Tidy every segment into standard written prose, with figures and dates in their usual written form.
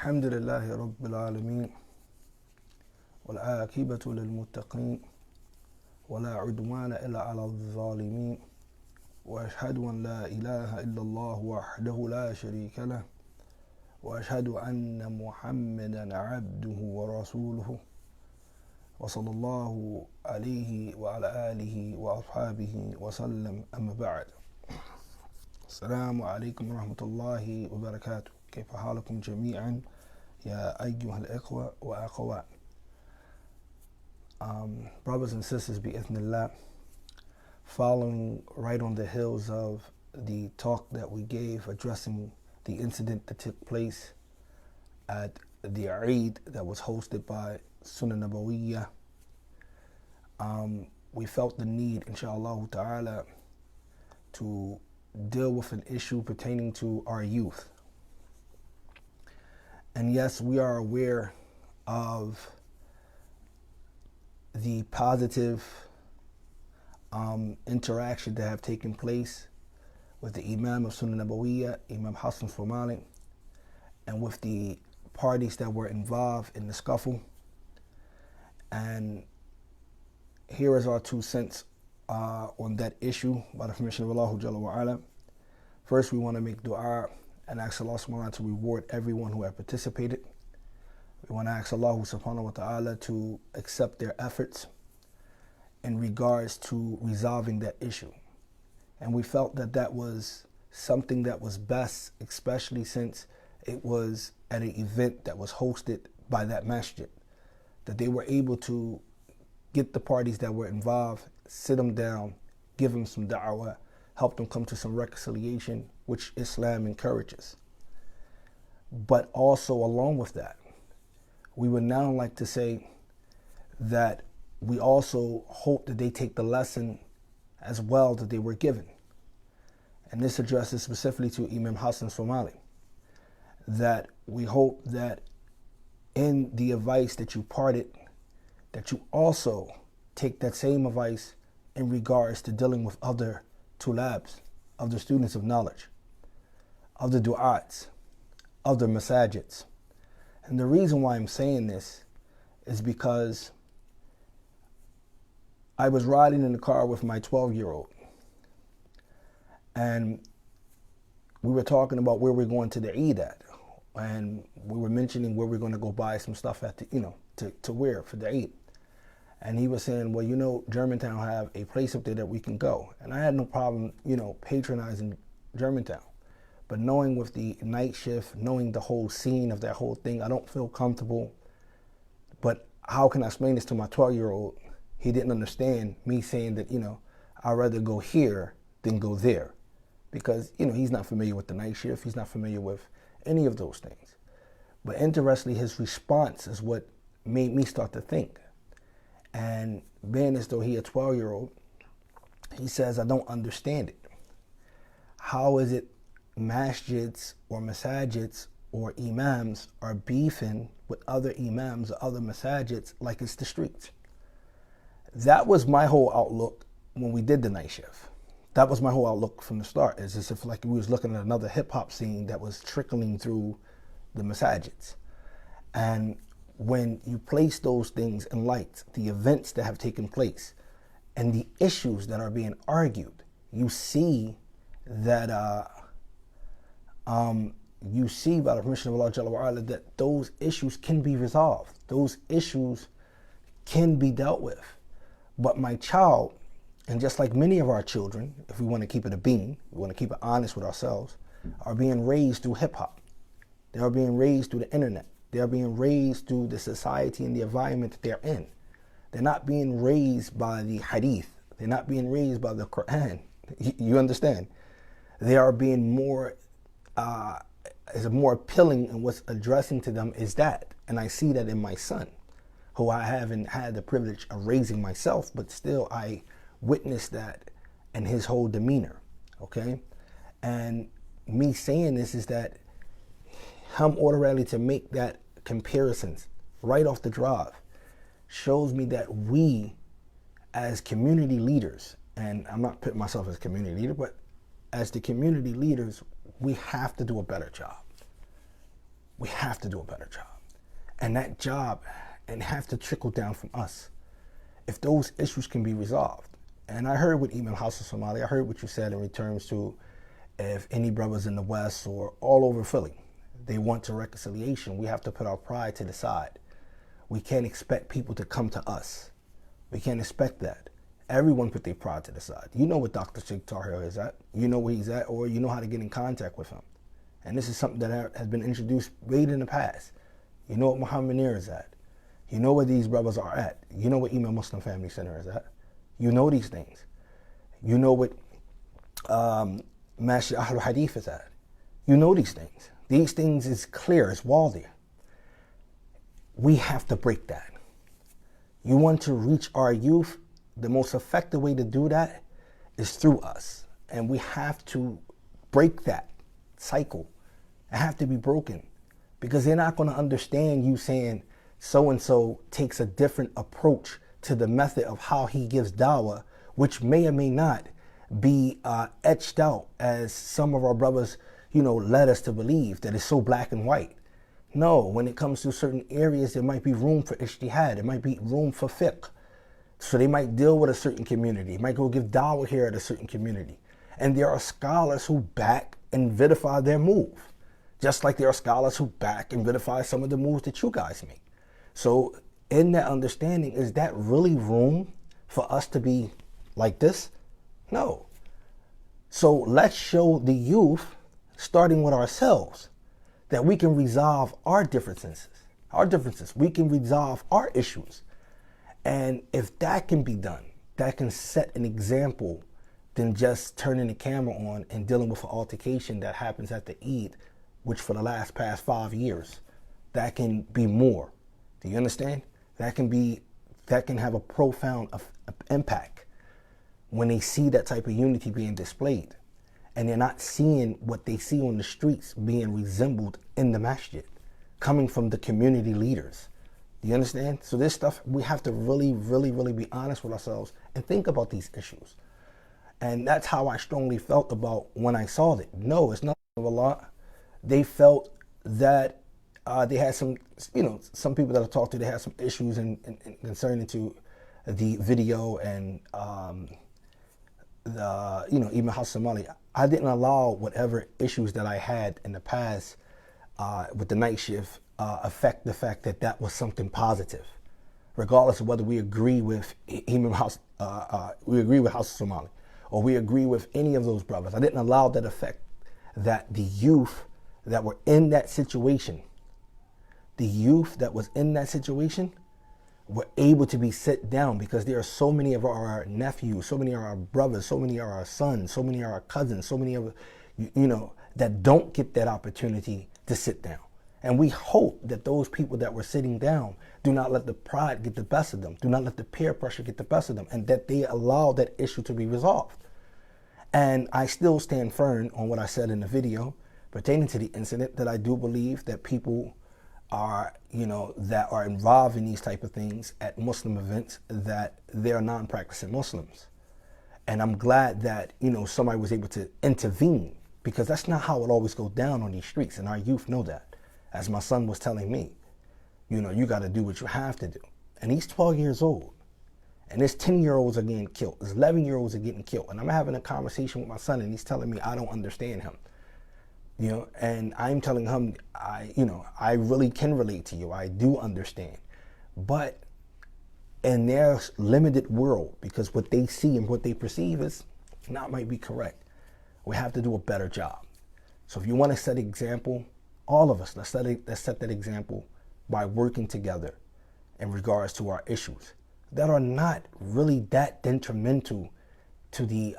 الحمد لله رب العالمين والعاقبة للمتقين ولا عدوان إلا على الظالمين وأشهد أن لا إله إلا الله وحده لا شريك له وأشهد أن محمدا عبده ورسوله وصلى الله عليه وعلى آله وأصحابه وسلم أما بعد. السلام عليكم ورحمة الله وبركاته. كيف حالكم جميعا يا أيها الإخوة وأخوات. Brothers and sisters, bi'ithnillah, following right on the heels of the talk that we gave addressing the incident that took place at the Eid that was hosted by Sunnah Nabawiyya, we felt the need, inshallah ta'ala, to deal with an issue pertaining to our youth. And yes, we are aware of the positive interaction that have taken place with the Imam of Sunnah Nabawiyya, Imam Hassan Somali, and with the parties that were involved in the scuffle. And here is our 2 cents on that issue, by the permission of Allah Jalla wa Ala. First, we want to make dua and ask Allah subhanahu wa ta'ala to reward everyone who have participated. We want to ask Allah subhanahu wa ta'ala to accept their efforts in regards to resolving that issue. And we felt that that was something that was best, especially since it was at an event that was hosted by that masjid, that they were able to get the parties that were involved, sit them down, give them some da'wah, help them come to some reconciliation, which Islam encourages. But also along with that, we would now like to say that we also hope that they take the lesson as well that they were given. And this addresses specifically to Imam Hassan Somali, that we hope that in the advice that you parted, that you also take that same advice in regards to dealing with other tulabs, of the students of knowledge, of the du'ats, of the masajids. And the reason why I'm saying this is because I was riding in the car with my 12-year-old, and we were talking about where we're going to the Eid at, and we were mentioning where we're going to go buy some stuff at the, to wear for the Eid. And he was saying, well, Germantown have a place up there that we can go. And I had no problem, patronizing Germantown. But knowing with the night shift, knowing the whole scene of that whole thing, I don't feel comfortable. But how can I explain this to my 12-year-old? He didn't understand me saying that, I'd rather go here than go there. Because, he's not familiar with the night shift. He's not familiar with any of those things. But interestingly, his response is what made me start to think. And being as though he a 12-year-old, he says, I don't understand it. How is it masjids or masajids or imams are beefing with other imams or other masajids like it's the streets? That was my whole outlook when we did the night shift. That was my whole outlook from the start. It's as if like we was looking at another hip-hop scene that was trickling through the masajids. And when you place those things in light, the events that have taken place and the issues that are being argued, you see that you see, by the permission of Allah Jalla wa Ala, that those issues can be resolved. Those issues can be dealt with. But my child, and just like many of our children, if we want to keep it a bean, we want to keep it honest with ourselves, are being raised through hip-hop. They are being raised through the internet. They are being raised through the society and the environment that they're in. They're not being raised by the hadith. They're not being raised by the Quran. You understand? They are being more appealing, and what's addressing to them is that. And I see that in my son, who I haven't had the privilege of raising myself, but still I witnessed that in his whole demeanor, okay? And me saying this is that him automatically to make that comparisons right off the drive shows me that we as community leaders, and I'm not putting myself as a community leader, but as the community leaders, we have to do a better job. We have to do a better job. And that job and have to trickle down from us. If those issues can be resolved. And I heard what Imam House of Somalia, I heard what you said in returns to if any brothers in the West or all over Philly, they want to reconciliation, we have to put our pride to the side. We can't expect people to come to us. We can't expect that. Everyone put their pride to the side. You know what Dr. Sheikh Tahir is at. You know where he's at, or you know how to get in contact with him. And this is something that has been introduced way in the past. You know what Muhammad Munir is at. You know where these brothers are at. You know what Imam Muslim Family Center is at. You know these things. You know what Mashi Ahlul Hadith is at. You know these things. These things is clear, it's Waldi. We have to break that. You want to reach our youth, the most effective way to do that is through us. And we have to break that cycle. It have to be broken. Because they're not going to understand you saying so-and-so takes a different approach to the method of how he gives dawah, which may or may not be etched out as some of our brothers, led us to believe that it's so black and white. No, when it comes to certain areas, there might be room for ijtihad. There might be room for fiqh. So they might deal with a certain community, might go give dawah here at a certain community. And there are scholars who back and vidify their move. Just like there are scholars who back and vidify some of the moves that you guys make. So in that understanding, is that really room for us to be like this? No. So let's show the youth, starting with ourselves, that we can resolve our differences. We can resolve our issues. And if that can be done, that can set an example than just turning the camera on and dealing with an altercation that happens at the Eid, which for the past 5 years, that can be more. Do you understand? That can have a profound impact when they see that type of unity being displayed. And they're not seeing what they see on the streets being resembled in the masjid, coming from the community leaders. Do you understand? So this stuff, we have to really, really, really be honest with ourselves and think about these issues. And that's how I strongly felt about when I saw it. No, it's not of Allah. They felt that they had some people that I talked to, they had some issues in concerning to the video and even House Somalia. I didn't allow whatever issues that I had in the past with the night shift affect the fact that that was something positive, regardless of whether we agree with House Somali, or we agree with any of those brothers. I didn't allow that effect that the youth that were in that situation, were able to be set down, because there are so many of our nephews, so many of our brothers, so many of our sons, so many of our cousins, so many of, that don't get that opportunity to sit down. And we hope that those people that were sitting down do not let the pride get the best of them, do not let the peer pressure get the best of them, and that they allow that issue to be resolved. And I still stand firm on what I said in the video pertaining to the incident, that I do believe that people are, that are involved in these type of things at Muslim events, that they are non-practicing Muslims. And I'm glad that, somebody was able to intervene, because that's not how it always goes down on these streets. And our youth know that. As my son was telling me, you got to do what you have to do. And he's 12 years old. And there's 10-year-olds are getting killed. There's 11-year-olds are getting killed. And I'm having a conversation with my son, and he's telling me I don't understand him. And I'm telling him, I really can relate to you. I do understand. But in their limited world, because what they see and what they perceive is not might be correct, we have to do a better job. So if you want to set an example, all of us, let's set that example by working together in regards to our issues that are not really that detrimental to the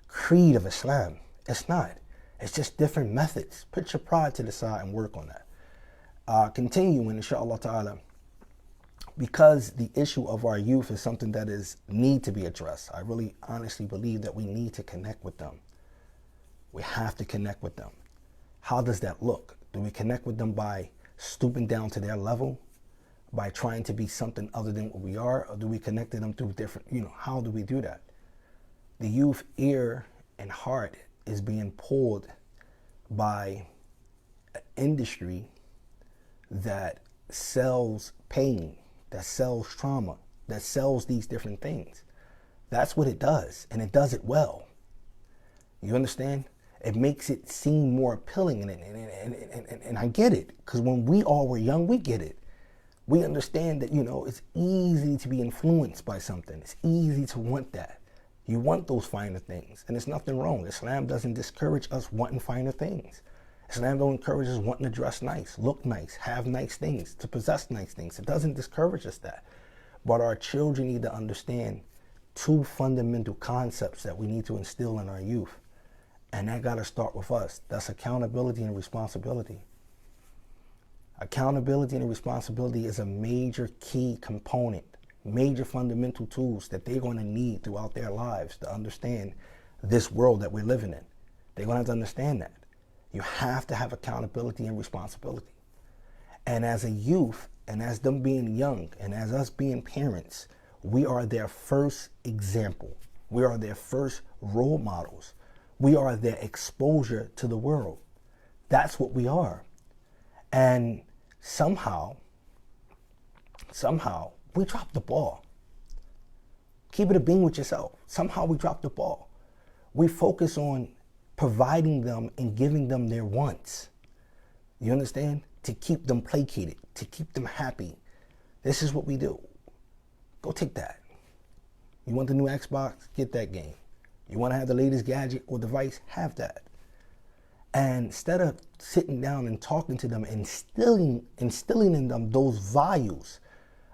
creed of Islam. It's not. It's just different methods. Put your pride to the side and work on that. Continuing, inshallah ta'ala, because the issue of our youth is something that need to be addressed. I really honestly believe that we need to connect with them. We have to connect with them. How does that look? Do we connect with them by stooping down to their level? By trying to be something other than what we are? Or do we connect to them through different, how do we do that? The youth ear and heart is being pulled by an industry that sells pain, that sells trauma, that sells these different things. That's what it does, and it does it well. You understand? It makes it seem more appealing, and I get it, because when we all were young, we get it. We understand that, it's easy to be influenced by something. It's easy to want that. You want those finer things, and there's nothing wrong. Islam doesn't discourage us wanting finer things. Islam don't encourage us wanting to dress nice, look nice, have nice things, to possess nice things. It doesn't discourage us that. But our children need to understand two fundamental concepts that we need to instill in our youth. And that got to start with us. That's accountability and responsibility. Accountability and responsibility is a major key component, major fundamental tools that they're going to need throughout their lives to understand this world that we're living in. They're going to have to understand that. You have to have accountability and responsibility. And as a youth, and as them being young, and as us being parents, we are their first example. We are their first role models. We are their exposure to the world. That's what we are. And somehow, we drop the ball. Keep it a being with yourself. Somehow we drop the ball. We focus on providing them and giving them their wants. You understand? To keep them placated, to keep them happy. This is what we do. Go take that. You want the new Xbox? Get that game. You want to have the latest gadget or device? Have that. And instead of sitting down and talking to them and instilling in them those values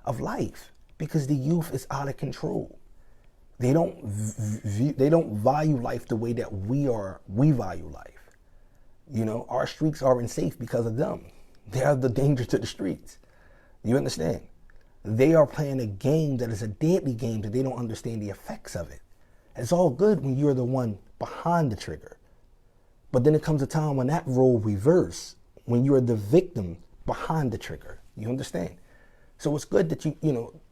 of life, because the youth is out of control. They don't value life the way that we value life. Our streets aren't safe because of them. They are the danger to the streets. You understand? They are playing a game that is a deadly game that they don't understand the effects of it. It's all good when you're the one behind the trigger. But then it comes a time when that role reverses, when you're the victim behind the trigger. You understand? So it's good that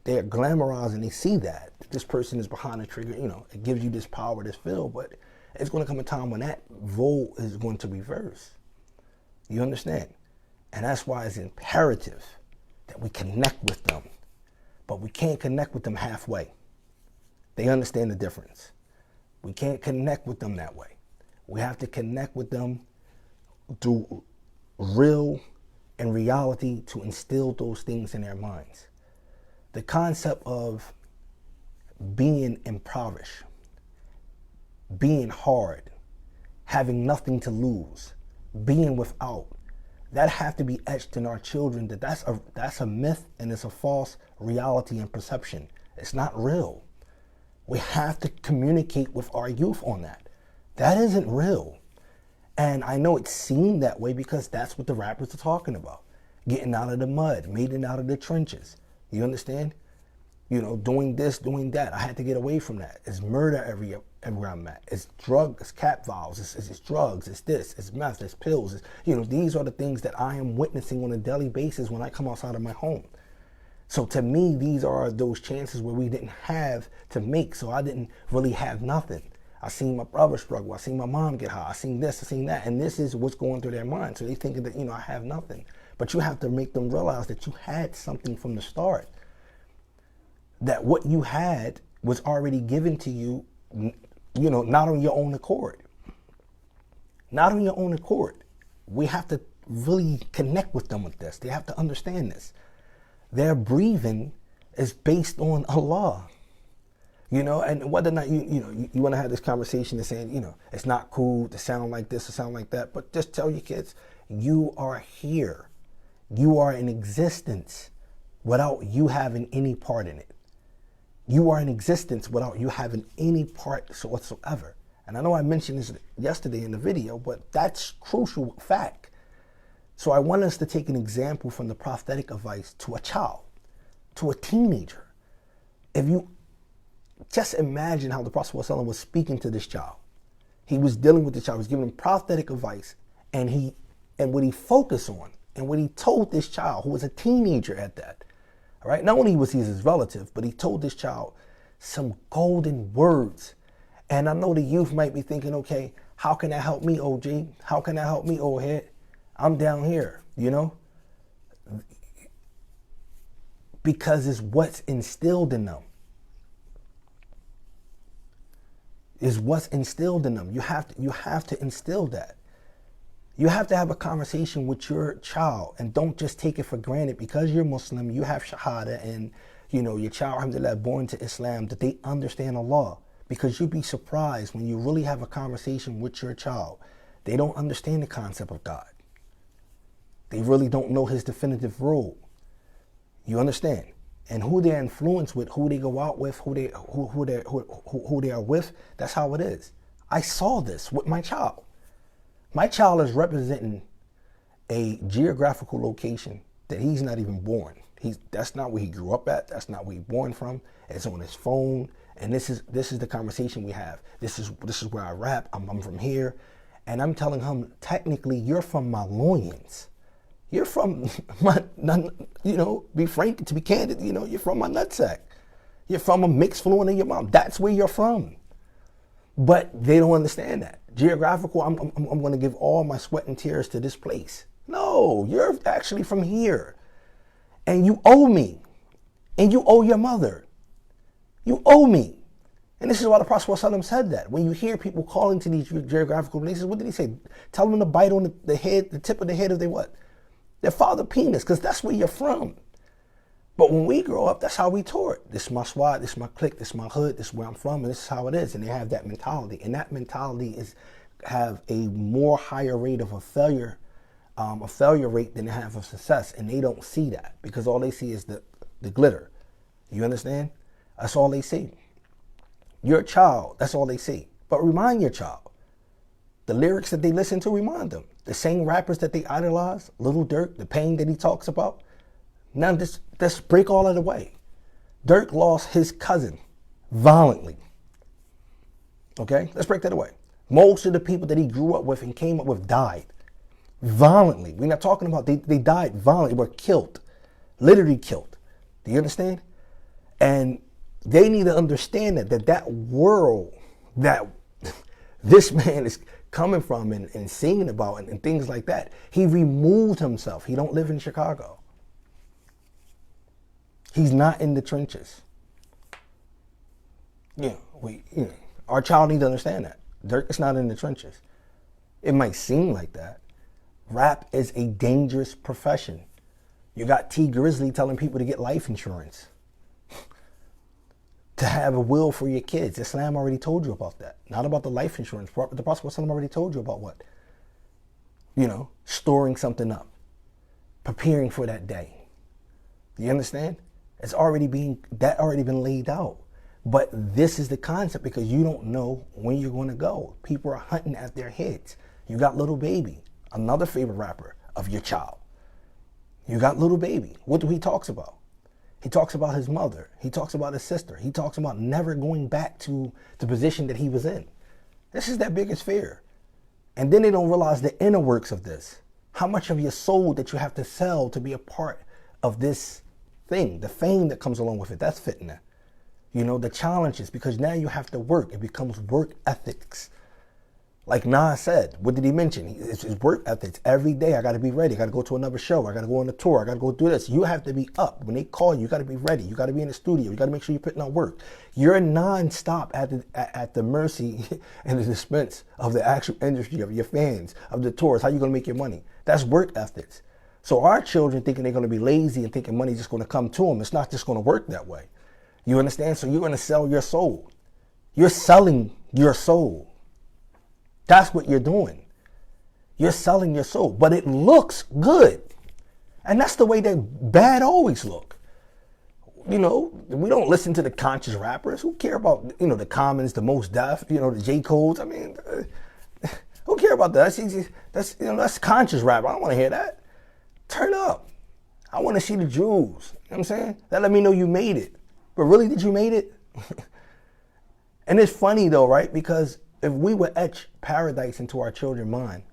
they're glamorizing, they see that this person is behind the trigger, it gives you this power, this feel, but it's going to come a time when that role is going to reverse. You understand? And that's why it's imperative that we connect with them. But we can't connect with them halfway. They understand the difference. We can't connect with them that way. We have to connect with them through real and reality to instill those things in their minds. The concept of being impoverished, being hard, having nothing to lose, being without, that have to be etched in our children that's a myth and it's a false reality and perception. It's not real. We have to communicate with our youth on that. That isn't real. And I know it's seen that way because that's what the rappers are talking about. Getting out of the mud, making out of the trenches. You understand? Doing this, doing that. I had to get away from that. It's murder everywhere I'm at. It's drugs, it's cat vials, it's drugs, it's this, it's meth, it's pills. These are the things that I am witnessing on a daily basis when I come outside of my home. So to me, these are those chances where we didn't have to make, so I didn't really have nothing. I seen my brother struggle. I seen my mom get high. I seen this, I seen that. And this is what's going through their mind. So they thinking that, I have nothing. But you have to make them realize that you had something from the start. That what you had was already given to you, not on your own accord. Not on your own accord. We have to really connect with them with this. They have to understand this. Their breathing is based on Allah. And whether or not you want to have this conversation and saying, it's not cool to sound like this or sound like that, but just tell your kids, you are here. You are in existence without you having any part in it. You are in existence without you having any part whatsoever. And I know I mentioned this yesterday in the video, but that's crucial fact. So I want us to take an example from the prophetic advice to a child, to a teenager. If you just imagine how the Prophet ﷺ was speaking to this child. He was dealing with the child, he was giving him prophetic advice, and what he focused on, and what he told this child, who was a teenager at that, all right? Not only was he his relative, but he told this child some golden words. And I know the youth might be thinking, okay, how can that help me, OG? How can that help me, old head? I'm down here, because it's what's instilled in them. Is what's instilled in them. You have to instill that. You have to have a conversation with your child, and don't just take it for granted because you're Muslim, you have Shahada, and your child, alhamdulillah, born to Islam, that they understand Allah. Because you'd be surprised when you really have a conversation with your child. They don't understand the concept of God. They really don't know his definitive role. You understand? And who they're influenced with, who they go out with, who they are with, that's how it is. I saw this with my child. My child is representing a geographical location that he's not even born. That's not where he grew up at. That's not where he's born from. It's on his phone. And this is the conversation we have. This is where I rap. I'm from here. And I'm telling him, technically, you're from my loins. You're from my, be frank, to be candid, you're from my nutsack. You're from a mixed fluid in your mom. That's where you're from. But they don't understand that. Geographical, I'm going to give all my sweat and tears to this place. No, you're actually from here. And you owe me. And you owe your mother. You owe me. And this is why the Prophet ﷺ said that. When you hear people calling to these geographical places, what did he say? Tell them to bite on the head, the tip of the head of their what? Their father penis, because that's where you're from. But when we grow up, that's how we taught. This is my squad, this is my clique, this is my hood, this is where I'm from, and this is how it is. And they have that mentality. And that mentality have a more higher rate of a failure rate than they have of success. And they don't see that because all they see is the glitter. You understand? That's all they see. Your child, that's all they see. But remind your child. The lyrics that they listen to, remind them. The same rappers that they idolize, Lil Durk, the pain that he talks about. Now let's break all of the way. Durk lost his cousin violently. Okay? Let's break that away. Most of the people that he grew up with and came up with died violently. We're not talking about they died violently, were killed. Literally killed. Do you understand? And they need to understand that world that this man is coming from and singing about and things like that, he removed himself. He don't live in Chicago. He's not in the trenches. Our child needs to understand that. Durk is not in the trenches. It might seem like that. Rap is a dangerous profession. You got T Grizzly telling people to get life insurance. To have a will for your kids. Islam already told you about that. Not about the life insurance. The Prophet ﷺ already told you about what? Storing something up. Preparing for that day. Do you understand? It's already been laid out. But this is the concept because you don't know when you're going to go. People are hunting at their heads. You got Lil Baby, another favorite rapper of your child. You got Lil Baby. What do he talks about? He talks about his mother. He talks about his sister. He talks about never going back to the position that he was in. This is their biggest fear. And then they don't realize the inner works of this. How much of your soul that you have to sell to be a part of this thing. The fame that comes along with it. That's fitna. The challenges. Because now you have to work. It becomes work ethics. Like Nas said, what did he mention? It's work ethics. Every day I got to be ready. I got to go to another show. I got to go on a tour. I got to go do this. You have to be up. When they call you, you got to be ready. You got to be in the studio. You got to make sure you're putting on work. You're non-stop at the mercy and the dispense of the actual industry, of your fans, of the tours. How you going to make your money? That's work ethics. So our children thinking they're going to be lazy and thinking money's just going to come to them. It's not just going to work that way. You understand? So you're going to sell your soul. You're selling your soul. That's what you're doing. You're selling your soul. But it looks good. And that's the way that bad always look. We don't listen to the conscious rappers. Who care about, the Commons, the Most Def, the J. Coles? I mean, who care about that? That's conscious rap. I don't want to hear that. Turn up. I want to see the jewels. You know what I'm saying? That let me know you made it. But really, did you made it? And it's funny though, right? Because if we would etch paradise into our children's mind,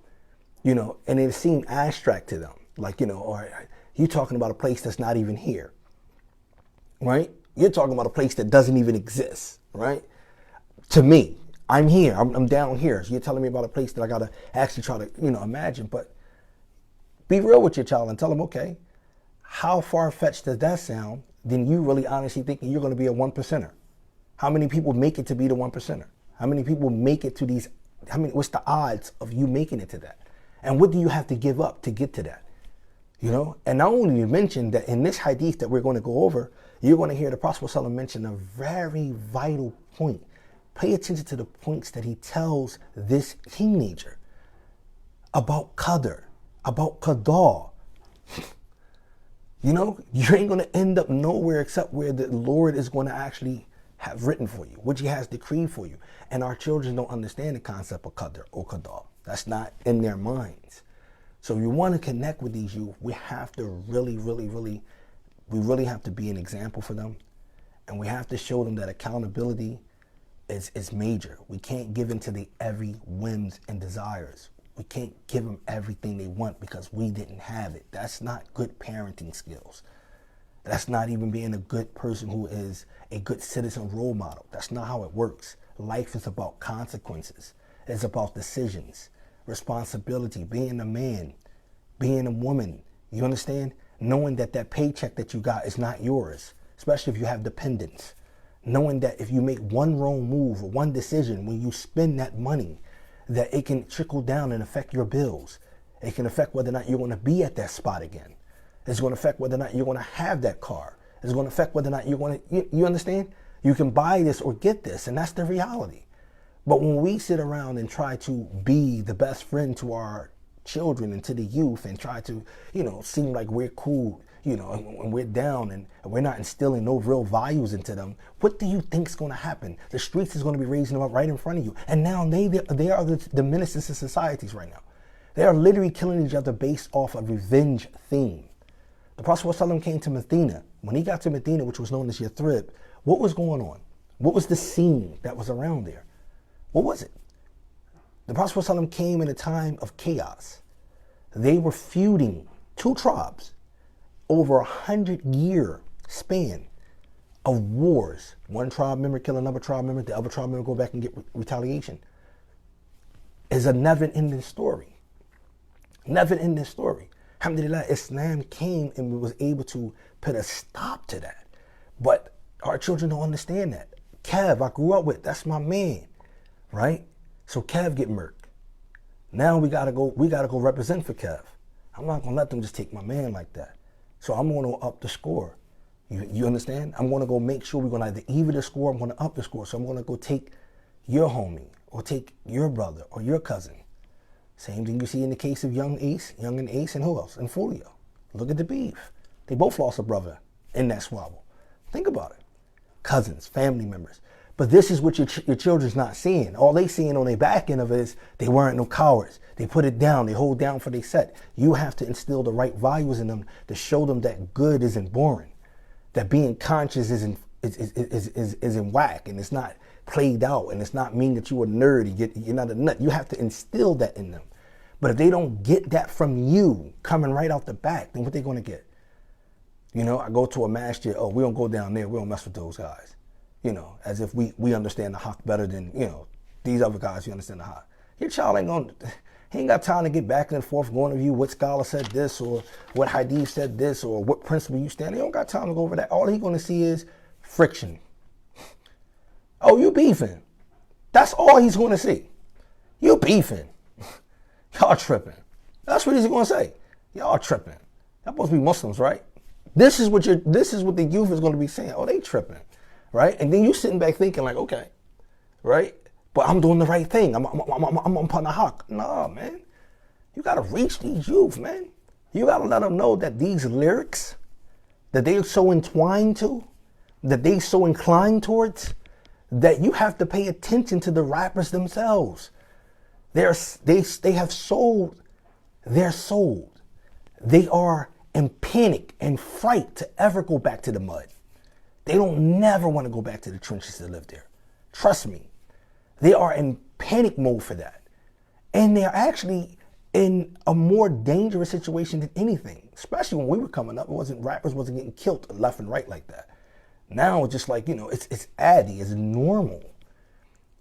and it seemed abstract to them, like, or you talking about a place that's not even here, right? You're talking about a place that doesn't even exist, right? To me, I'm here, I'm down here. So you're telling me about a place that I got to actually try to, imagine. But be real with your child and tell them, okay, How far-fetched does that sound? Then you really honestly thinking you're going to be a one percenter. How many people make it to be the one percenter? How many people make it to these? What's the odds of you making it to that? And what do you have to give up to get to that? You know, and not only you mentioned that in this hadith that we're going to go over, you're going to hear the Prophet ﷺ mention a very vital point. Pay attention to the points that he tells this teenager about qadr, about qada. You know, you ain't going to end up nowhere except where the Lord is going to actually have written for you, which he has decreed for you. And our children don't understand the concept of qadr or qada. That's not in their minds. So if you want to connect with these youth, we have to really have to be an example for them. And we have to show them that accountability is major. We can't give in to the every whims and desires. We can't give them everything they want because we didn't have it. That's not good parenting skills. That's not even being a good person who is a good citizen role model. That's not how it works. Life is about consequences. It's about decisions, responsibility, being a man, being a woman. You understand? Knowing that that paycheck that you got is not yours, especially if you have dependents. Knowing that if you make one wrong move or one decision when you spend that money, that it can trickle down and affect your bills. It can affect whether or not you're going to be at that spot again. It's going to affect whether or not you're going to have that car. It's going to affect whether or not you're going to, you understand? You can buy this or get this, and that's the reality. But when we sit around and try to be the best friend to our children and to the youth and try to, you know, seem like we're cool, you know, and we're down and we're not instilling no real values into them, what do you think is going to happen? The streets is going to be raising them up right in front of you. And now they are the menaces to societies right now. They are literally killing each other based off a revenge theme. The Prophet ﷺ came to Medina. When he got to Medina, which was known as Yathrib, what was going on? What was the scene that was around there? What was it? The Prophet ﷺ came in a time of chaos. They were feuding, two tribes, over 100-year span of wars. One tribe member kill another tribe member, the other tribe member go back and get retaliation. It's a never-ending story. Never-ending story. Alhamdulillah, Islam came and was able to put a stop to that. But our children don't understand that. Kev, I grew up with, that's my man, right? So Kev get murked. Now we gotta go represent for Kev. I'm not gonna let them just take my man like that. So I'm gonna up the score. You understand? I'm gonna go make sure we're gonna either even the score, I'm gonna up the score. So I'm gonna go take your homie or take your brother or your cousin. Same thing you see in the case of Young and Ace, and who else? And Folio. Look at the beef. They both lost a brother in that squabble. Think about it. Cousins, family members. But this is what your children's not seeing. All they seeing on their back end of it is they weren't no cowards. They put it down. They hold down for their set. You have to instill the right values in them to show them that good isn't boring, that being conscious is in whack, and it's not played out, and it's not mean that you're a nerd. You're not a nut. You have to instill that in them. But if they don't get that from you coming right out the back, then what they going to get? You know, I go to a masjid. Oh, we don't go down there. We don't mess with those guys. You know, as if we understand the haqq better than, you know, these other guys who understand the haqq. Your child he ain't got time to get back and forth going to you what scholar said this or what hadith said this or what principle you stand. He don't got time to go over that. All he going to see is friction. Oh, you beefing. That's all he's going to see. You beefing. Y'all tripping. That's what he's going to say. Y'all tripping. Y'all supposed to be Muslims, right? This is what the youth is going to be saying. Oh, they tripping. Right? And then you sitting back thinking like, okay, right? But I'm doing the right thing. I'm upon the haqq. Nah, man. You got to reach these youth, man. You got to let them know that these lyrics that they're so entwined to, that they so inclined towards, that you have to pay attention to the rappers themselves. They have sold their soul. They are in panic and fright to ever go back to the mud. They don't never want to go back to the trenches to live there. Trust me. They are in panic mode for that. And they're actually in a more dangerous situation than anything. Especially when we were coming up, rappers wasn't getting killed left and right like that. Now it's just like, you know, it's addy, it's normal.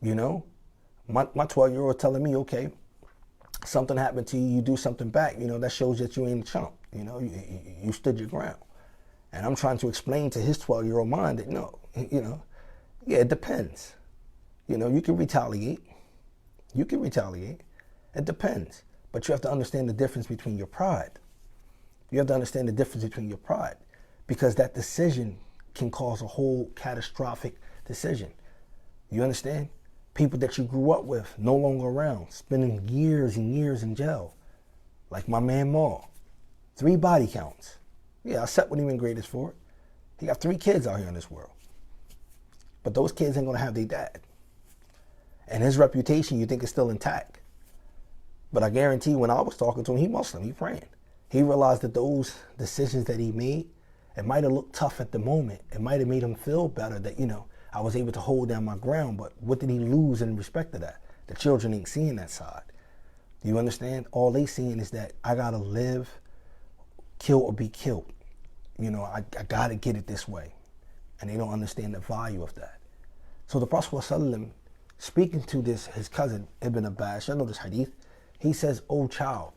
You know? My 12-year-old telling me, okay, something happened to you, you do something back, you know, that shows that you ain't a chump. You stood your ground. And I'm trying to explain to his 12-year-old mind that, no, yeah, it depends. You can retaliate. It depends. But you have to understand the difference between your pride. Because that decision can cause a whole catastrophic decision. You understand? People that you grew up with, no longer around, spending years and years in jail. Like my man Maul. 3 body counts. Yeah, I sat with him in Greatest for it. He got 3 kids out here in this world. But those kids ain't going to have their dad. And his reputation, you think, is still intact. But I guarantee when I was talking to him, he Muslim, he praying. He realized that those decisions that he made, it might have looked tough at the moment. It might have made him feel better that, I was able to hold down my ground. But what did he lose in respect to that? The children ain't seeing that side. You understand? All they seeing is that I got to live, kill or be killed. I got to get it this way. And they don't understand the value of that. So the Prophet ﷺ, speaking to his cousin, Ibn Abbas, I know this hadith, he says, oh child,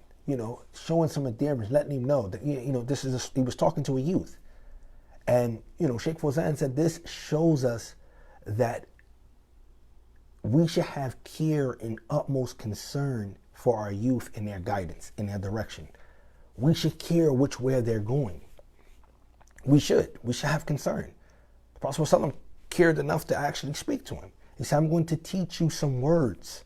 showing some endearment, letting him know that, he was talking to a youth. And, Sheikh Fawzan said this shows us that we should have care and utmost concern for our youth in their guidance, in their direction. We should care which way they're going. We should have concern. The Prophet ﷺ cared enough to actually speak to him. He said, I'm going to teach you some words.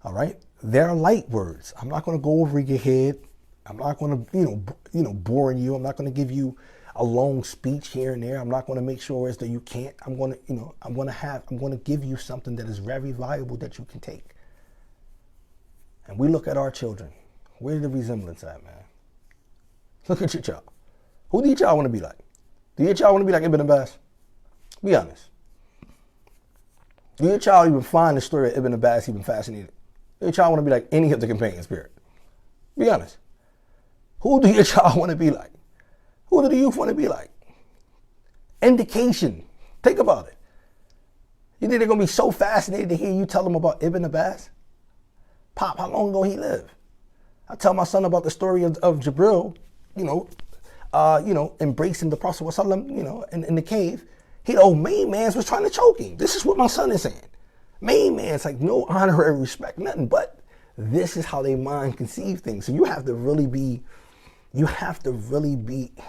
All right? They're light words. I'm not going to go over your head. I'm not going to, boring you. I'm not going to give you a long speech here and there. I'm not going to make sure as though you can't. I'm going to give you something that is very valuable that you can take. And we look at our children. Where's the resemblance at, man? Look at your child. Who do your child want to be like? Do your child want to be like Ibn Abbas? Be honest. Do your child even find the story of Ibn Abbas even fascinating? Do your child want to be like any of the companions, period? Be honest. Who do your child want to be like? Who do the youth want to be like? Indication. Think about it. You think they're going to be so fascinated to hear you tell them about Ibn Abbas? Pop, how long ago he lived? I tell my son about the story of Jibril, embracing the Prophet ﷺ, in the cave. Main man's was trying to choke him. This is what my son is saying. Main man's like no honorary respect, nothing, but this is how they mind conceive things. So you have to really be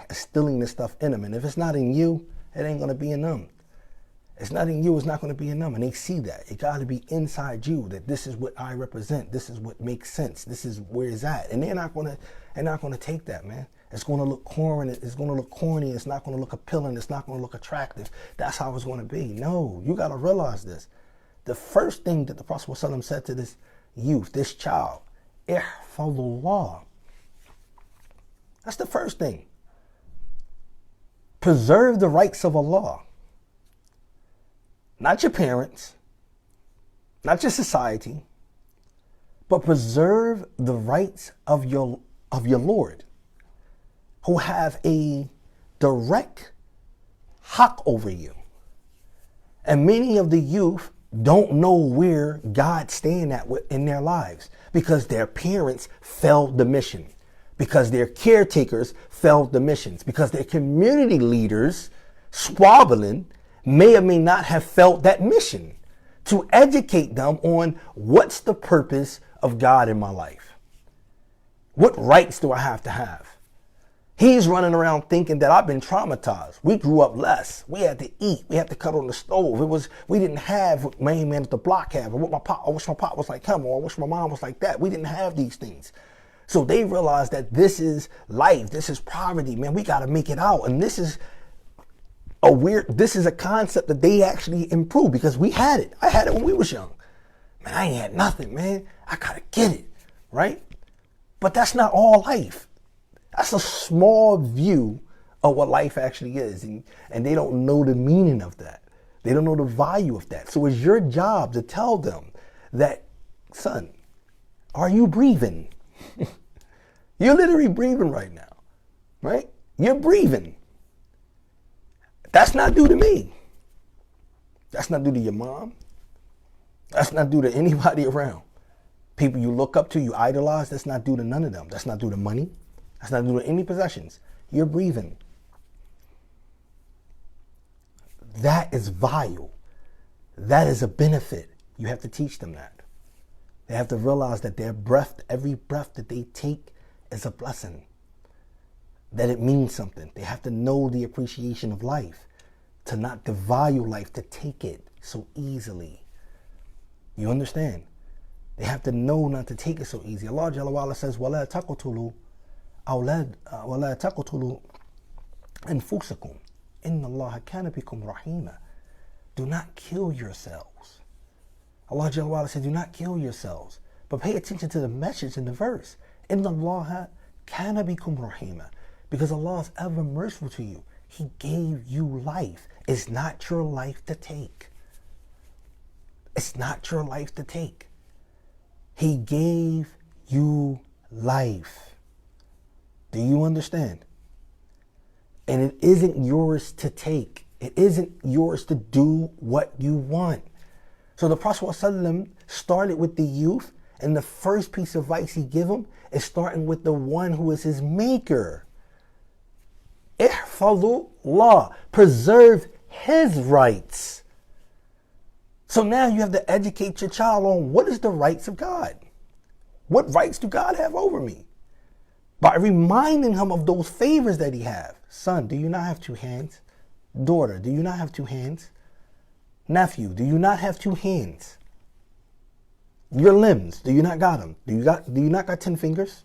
instilling this stuff in them. And if it's not in you, it ain't gonna be in them. It's not in you, it's not gonna be in them. And they see that. It gotta be inside you that this is what I represent. This is what makes sense. This is where it's at. And they're not gonna take that, man. It's going to look corny. It's going to look corny. It's not going to look appealing. It's not going to look attractive. That's how it's going to be. No, you got to realize this. The first thing that the Prophet ﷺ said to this youth, this child, ihfadullah. That's the first thing. Preserve the rights of Allah. Not your parents, not your society, but preserve the rights of your Lord, who have a direct haq over you. And many of the youth don't know where God stand at in their lives because their parents failed the mission, because their caretakers failed the missions, because their community leaders squabbling may or may not have felt that mission to educate them on what's the purpose of God in my life. What rights do I have to have? He's running around thinking that I've been traumatized. We grew up less. We had to eat. We had to cut on the stove. We didn't have what main man at the block had, or I wish my pop was like him, or I wish my mom was like that. We didn't have these things. So they realized that this is life. This is poverty, man. We got to make it out. And this is a concept that they actually improved because we had it. I had it when we was young. Man, I ain't had nothing, man. I got to get it, right? But that's not all life. That's a small view of what life actually is. And they don't know the meaning of that. They don't know the value of that. So it's your job to tell them that, son, are you breathing? You're literally breathing right now, right? You're breathing. That's not due to me. That's not due to your mom. That's not due to anybody around. People you look up to, you idolize, that's not due to none of them. That's not due to money. That's not doing any possessions. You're breathing. That is vile. That is a benefit. You have to teach them that. They have to realize that their breath, every breath that they take is a blessing. That it means something. They have to know the appreciation of life, to not devalue life, to take it so easily. You understand? They have to know not to take it so easy. Allah Jalla wa Ala says, وَلَا تَقْتُلُوا أَنفُسَكُمْ إِنَّ اللَّهَ كَانَ بِكُمْ رَحِيمًا. Do not kill yourselves. Allah Jalla wa Ala said, do not kill yourselves. But pay attention to the message in the verse. إِنَّ اللَّهَ كَانَ بِكُمْ رَحِيمًا. Because Allah is ever merciful to you. He gave you life. It's not your life to take. It's not your life to take. He gave you life. Do you understand? And it isn't yours to take. It isn't yours to do what you want. So the Prophet ﷺ started with the youth, and the first piece of advice he gave him is starting with the one who is his maker. Ihfadullah, preserve his rights. So now you have to educate your child on what is the rights of God. What rights do God have over me? By reminding him of those favors that he has. Son, do you not have two hands? Daughter, do you not have two hands? Nephew, do you not have two hands? Your limbs, do you not got them? Do you not got 10 fingers?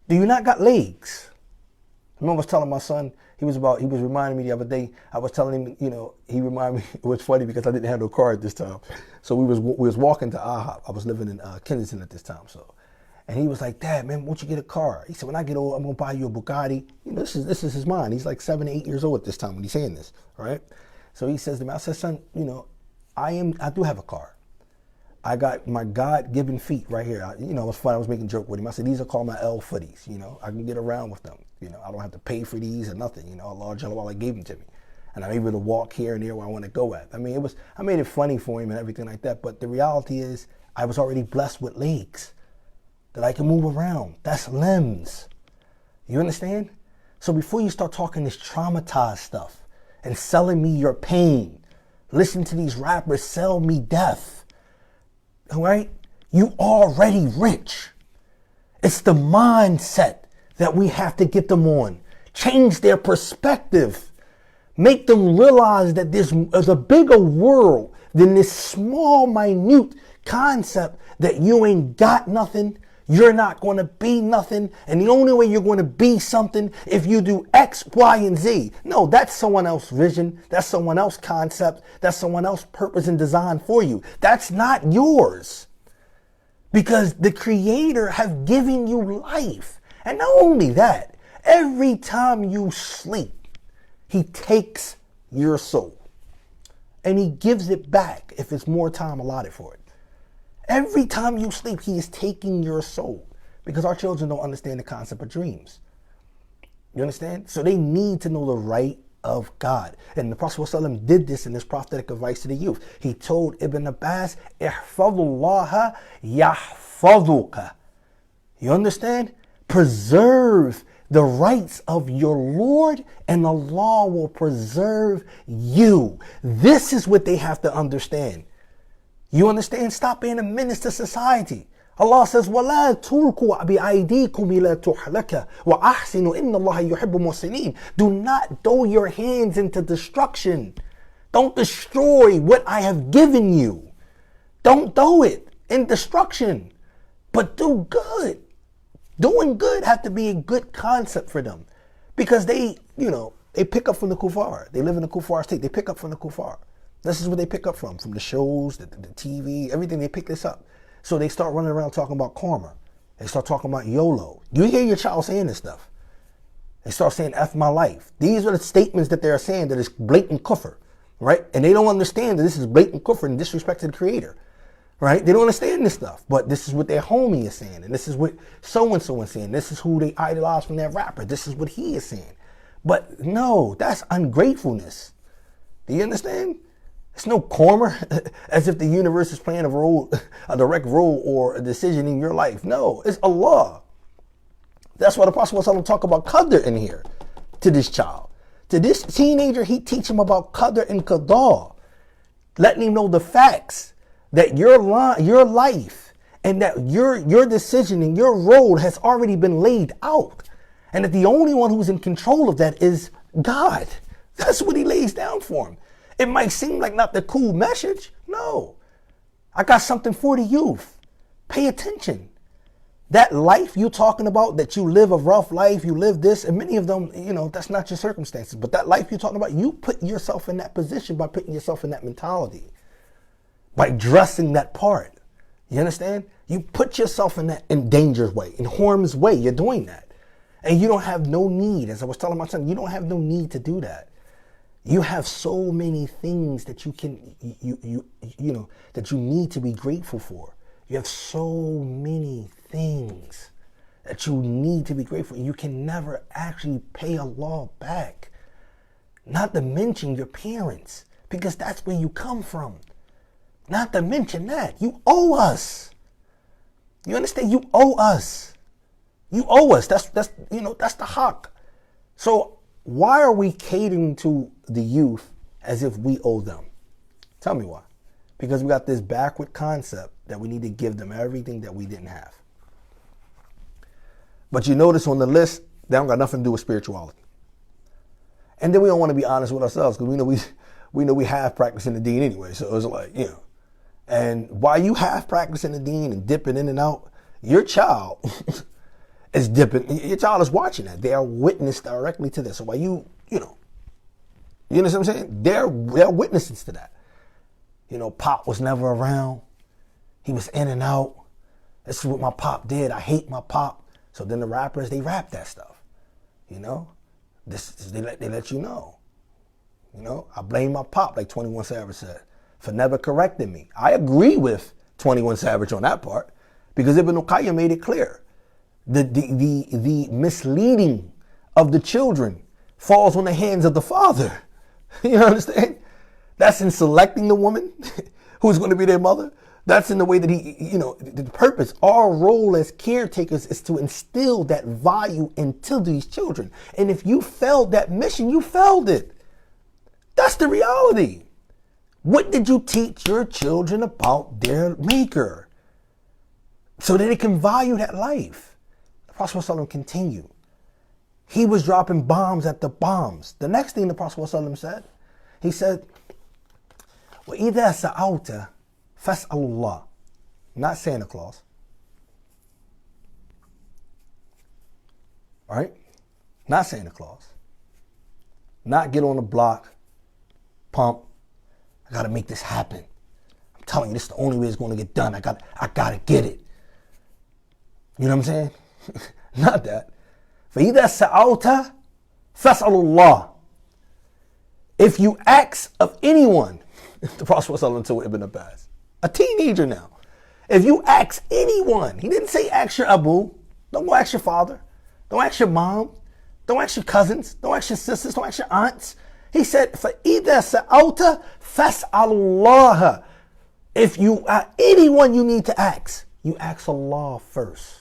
Do you not got legs? I remember I was telling my son, he was reminding me the other day, I was telling him, he reminded me, it was funny because I didn't have no car at this time. So we was walking to IHOP. I was living in Kensington at this time. And he was like, Dad, man, won't you get a car? He said, when I get old, I'm going to buy you a Bugatti. This is his mind. He's like 7, 8 years old at this time when he's saying this, right? So he says to me, I said, son, I do have a car. I got my God-given feet right here. It was fun. I was making a joke with him. I said, these are called my L footies. I can get around with them. I don't have to pay for these or nothing. Allah Jalla wa Ala gave them to me. And I'm able to walk here and there where I want to go at. I made it funny for him and everything like that. But the reality is I was already blessed with legs that I can move around. That's limbs. You understand? So before you start talking this traumatized stuff and selling me your pain, listen to these rappers sell me death. All right? You already rich. It's the mindset that we have to get them on. Change their perspective. Make them realize that there's a bigger world than this small, minute concept that you ain't got nothing, you're not going to be nothing, and the only way you're going to be something if you do X, Y, and Z. No, that's someone else's vision. That's someone else's concept. That's someone else's purpose and design for you. That's not yours. Because the Creator has given you life. And not only that, every time you sleep, He takes your soul. And He gives it back if it's more time allotted for it. Every time you sleep, He is taking your soul. Because our children don't understand the concept of dreams. You understand? So they need to know the right of God. And the Prophet ﷺ did this in his prophetic advice to the youth. He told Ibn Abbas, Ihfadullaha yahfaduka. You understand? Preserve the rights of your Lord and Allah will preserve you. This is what they have to understand. You understand? Stop being a menace to society. Allah says, وَلَا تُلْقُوا بِأَيْدِيكُمْ إِلَى تُحْلَكَ وَأَحْسِنُوا إِنَّ اللَّهَ يُحِبُّ الْمُحْسِنِينَ. Do not throw your hands into destruction. Don't destroy what I have given you. Don't throw it in destruction. But do good. Doing good have to be a good concept for them. Because they pick up from the kuffar. They live in the kuffar state. They pick up from the kuffar. This is what they pick up from the shows, the TV, everything. They pick this up. So they start running around talking about karma. They start talking about YOLO. You hear your child saying this stuff. They start saying F my life. These are the statements that they're saying that is blatant kufr, right? And they don't understand that this is blatant kufr and disrespect to the Creator, right? They don't understand this stuff. But this is what their homie is saying. And this is what so-and-so is saying. This is who they idolize from that rapper. This is what he is saying. But no, that's ungratefulness. Do you understand? It's no karma, as if the universe is playing a direct role or a decision in your life. No, it's Allah. That's why the Prophet ﷺ talk about qadr in here to this child. To this teenager, he teach him about qadr and qada, letting him know the facts that your life and that your decision and your road has already been laid out, and that the only one who's in control of that is God. That's what he lays down for him. It might seem like not the cool message. No, I got something for the youth. Pay attention. That life you're talking about, that you live a rough life, you live this, and many of them, that's not your circumstances. But that life you're talking about, you put yourself in that position by putting yourself in that mentality, by dressing that part. You understand? You put yourself in danger's way, in harm's way. You're doing that. And you don't have no need, as I was telling my son, you don't have no need to do that. You have so many things that you can, that you need to be grateful for. You have so many things that you need to be grateful for. You can never actually pay Allah back. Not to mention your parents, because that's where you come from. Not to mention that. You owe us. You understand? You owe us. You owe us. That's the haqq. So why are we catering to the youth as if we owe them? Tell me why. Because we got this backward concept that we need to give them everything that we didn't have. But you notice on the list, they don't got nothing to do with spirituality. And then we don't want to be honest with ourselves, because we know we have practicing the deen anyway. So it's like, and while you have practicing the deen and dipping in and out, your child is dipping. Your child is watching that. They are witness directly to this. So while you know what I'm saying? They're witnesses to that. Pop was never around. He was in and out. This is what my pop did. I hate my pop. So then the rappers, they rap that stuff. They let you know. I blame my pop, like 21 Savage said, for never correcting me. I agree with 21 Savage on that part, because Ibn Qayyim made it clear. The misleading of the children falls on the hands of the father. You understand? That's in selecting the woman who's going to be their mother. That's in the way that the purpose. Our role as caretakers is to instill that value into these children. And if you failed that mission, you failed it. That's the reality. What did you teach your children about their maker? So that they can value that life. The Prophet ﷺ continued. He was dropping bombs at the bombs. The next thing the Prophet ﷺ said, he said, وَإِذَا سَأَوْتَ فَاسْأَلُ اللَّهِ. Not Santa Claus. All right? Not Santa Claus. Not get on the block, pump. I got to make this happen. I'm telling you, this is the only way it's going to get done. I got to get it. You know what I'm saying? Not that. فَإِذَا سَأَوْتَ فَاسْأَلُ اللَّهِ. If you ask of anyone, the Prophet ﷺ told Ibn Abbas, a teenager now, if you ask anyone, he didn't say ask your Abu, don't go ask your father, don't ask your mom, don't ask your cousins, don't ask your sisters, don't ask your aunts. He said, فَإِذَا سَأَوْتَ فَاسْأَلُ اللَّهَ. If you are anyone you need to ask, you ask Allah first.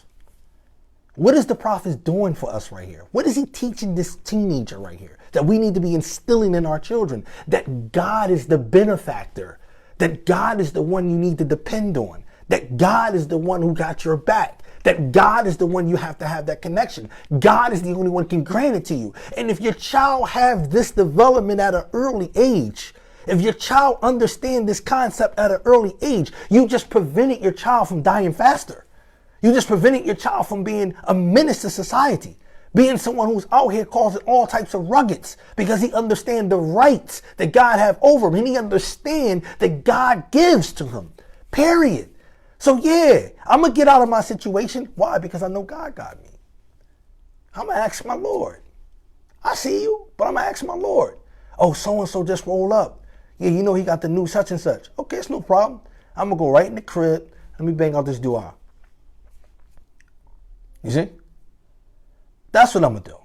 What is the Prophet doing for us right here? What is he teaching this teenager right here? That we need to be instilling in our children. That God is the benefactor. That God is the one you need to depend on. That God is the one who got your back. That God is the one you have to have that connection. God is the only one who can grant it to you. And if your child have this development at an early age, if your child understand this concept at an early age, you just prevented your child from dying faster. You just prevented your child from being a menace to society, being someone who's out here causing all types of ruggeds, because he understands the rights that God have over him, and he understands that God gives to him, period. So yeah, I'm going to get out of my situation. Why? Because I know God got me. I'm going to ask my Lord. I see you, but I'm going to ask my Lord. Oh, so-and-so just rolled up. Yeah, he got the new such and such. Okay, it's no problem. I'm going to go right in the crib. Let me bang out this dua. You see? That's what I'm going to do.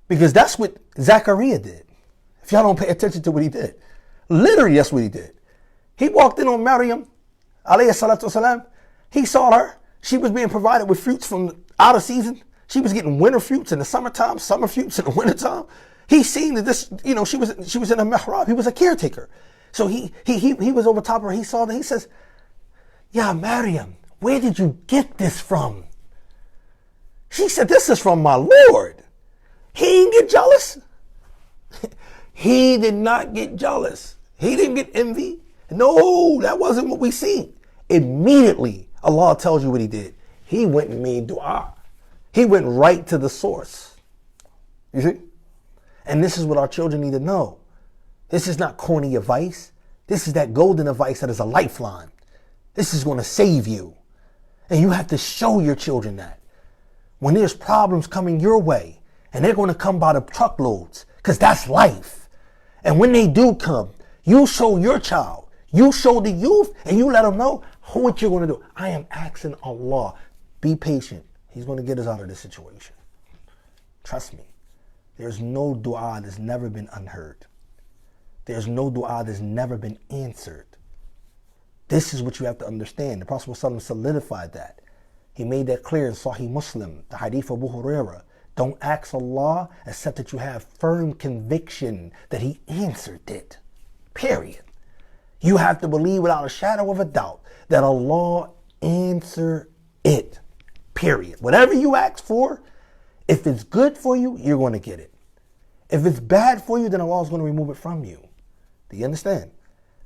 Because that's what Zachariah did. If y'all don't pay attention to what he did. Literally, that's what he did. He walked in on Maryam, alayhi salatu wasalam. He saw her. She was being provided with fruits from out of season. She was getting winter fruits in the summertime, summer fruits in the wintertime. He seen that this, she was in a mihrab. He was a caretaker. So he was over top of her. He saw that. He says, "Ya Maryam, where did you get this from?" She said, "This is from my Lord." He didn't get jealous. He did not get jealous. He didn't get envy. No, that wasn't what we seen. Immediately, Allah tells you what he did. He went and made dua. He went right to the source. You see? And this is what our children need to know. This is not corny advice. This is that golden advice that is a lifeline. This is going to save you. And you have to show your children that. When there's problems coming your way, and they're going to come by the truckloads, because that's life. And when they do come, you show your child, you show the youth, and you let them know what you're going to do. I am asking Allah, be patient. He's going to get us out of this situation. Trust me. There's no dua that's never been unheard. There's no dua that's never been answered. This is what you have to understand. The Prophet ﷺ solidified that. He made that clear in Sahih Muslim, the hadith of Abu Hurairah. Don't ask Allah except that you have firm conviction that he answered it. Period. You have to believe without a shadow of a doubt that Allah answered it. Period. Whatever you ask for, if it's good for you, you're going to get it. If it's bad for you, then Allah is going to remove it from you. Do you understand?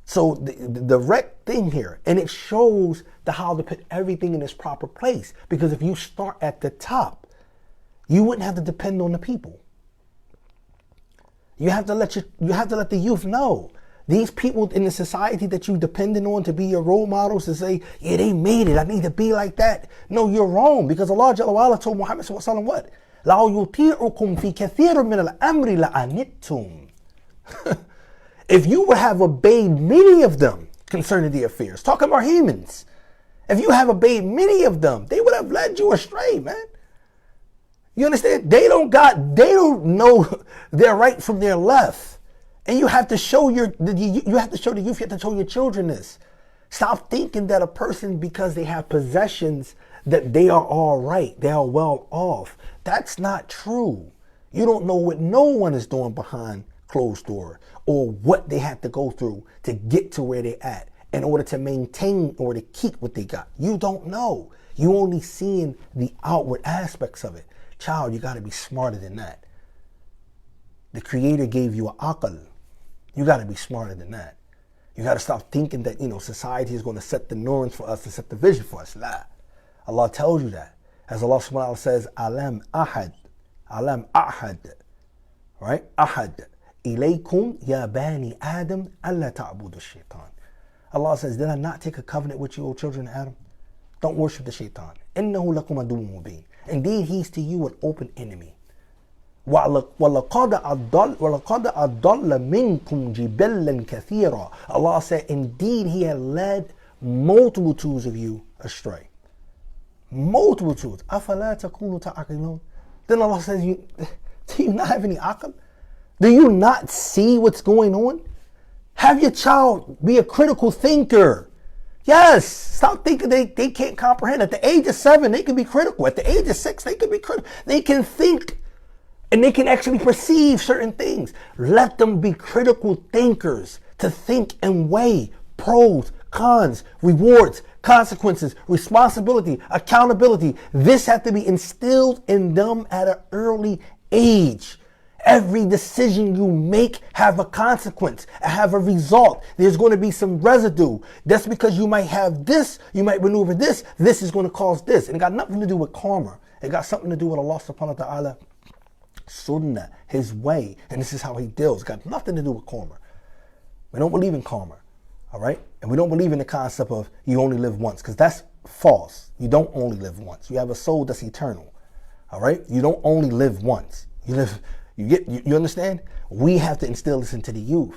So the direct thing here, and it shows how to put everything in its proper place. Because if you start at the top, you wouldn't have to depend on the people. You have to let the youth know. These people in the society that you depending on to be your role models, to say, yeah, they made it, I need to be like that. No, you're wrong, because Allah Jalla wa Ala told Muhammad sallallahu alaihi wasallam what? لَا يُطِيعُكُمْ فِي كَثِيرٍ مِنَ الْأَمْرِ لَأَنِتُّمْ. If you would have obeyed many of them concerning the affairs, talking about humans, if you have obeyed many of them, they would have led you astray, man. You understand? They don't know their right from their left. And you have to show you have to show the youth, you have to show your children this. Stop thinking that a person, because they have possessions, that they are all right, they are well off. That's not true. You don't know what no one is doing behind closed door, or what they had to go through to get to where they're at in order to maintain or to keep what they got. You don't know. You only seeing the outward aspects of it. Child, you got to be smarter than that. The Creator gave you an aql. You got to be smarter than that. You got to stop thinking that, society is going to set the norms for us and set the vision for us. La. Allah tells you that. As Allah subhanahu wa ta'ala says, Alam ahad. Right? Ahad. Ilaykum ya bani Adam alla ta'budu shaitan. Allah says, did I not take a covenant with you, O children of Adam? Don't worship the shaitan. Innahu lakum aduwwun mubin. Indeed, he's to you an open enemy. وَلَقَدْ أَضَلَّ مِنْكُمْ جِبِلًّا كَثِيرًا. Allah said, indeed, he had led multitudes of you astray. Multitudes. أَفَلَا تَكُونُوا تَعْقِلُونَ. Then Allah says, do you not have any aql? Do you not see what's going on? Have your child be a critical thinker. Yes, stop thinking they can't comprehend. At the age of 7, they can be critical. At the age of 6, they can be critical. They can think, and they can actually perceive certain things. Let them be critical thinkers, to think and weigh pros, cons, rewards, consequences, responsibility, accountability. This has to be instilled in them at an early age. Every decision you make have a consequence, have a result. There's going to be some residue. That's because you might have this, you might maneuver this is going to cause this. And it got nothing to do with karma. It got something to do with Allah subhanahu wa ta'ala, sunnah, his way. And this is how he deals. It got nothing to do with karma. We don't believe in karma, all right? And we don't believe in the concept of you only live once, because that's false. You don't only live once. You have a soul that's eternal, all right? You don't only live once. You understand? We have to instill this into the youth.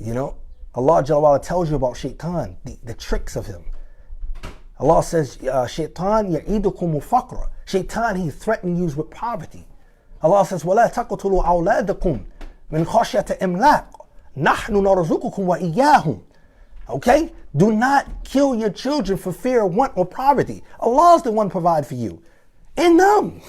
Allah Jalla wa Ala tells you about shaitan, the tricks of him. Allah says, shaitan ya'idukum faqra. Shaitan, he threatened you with poverty. Allah says, وَلَا تَقْتُلُوا أَوْلَادَكُمْ مِنْ خَشْيَةِ إِمْلَاقٍ نَحْنُ نَرْزُقُكُمْ وَإِيَّاهُمْ. Okay? Do not kill your children for fear of want or poverty. Allah is the one provide for you. in them.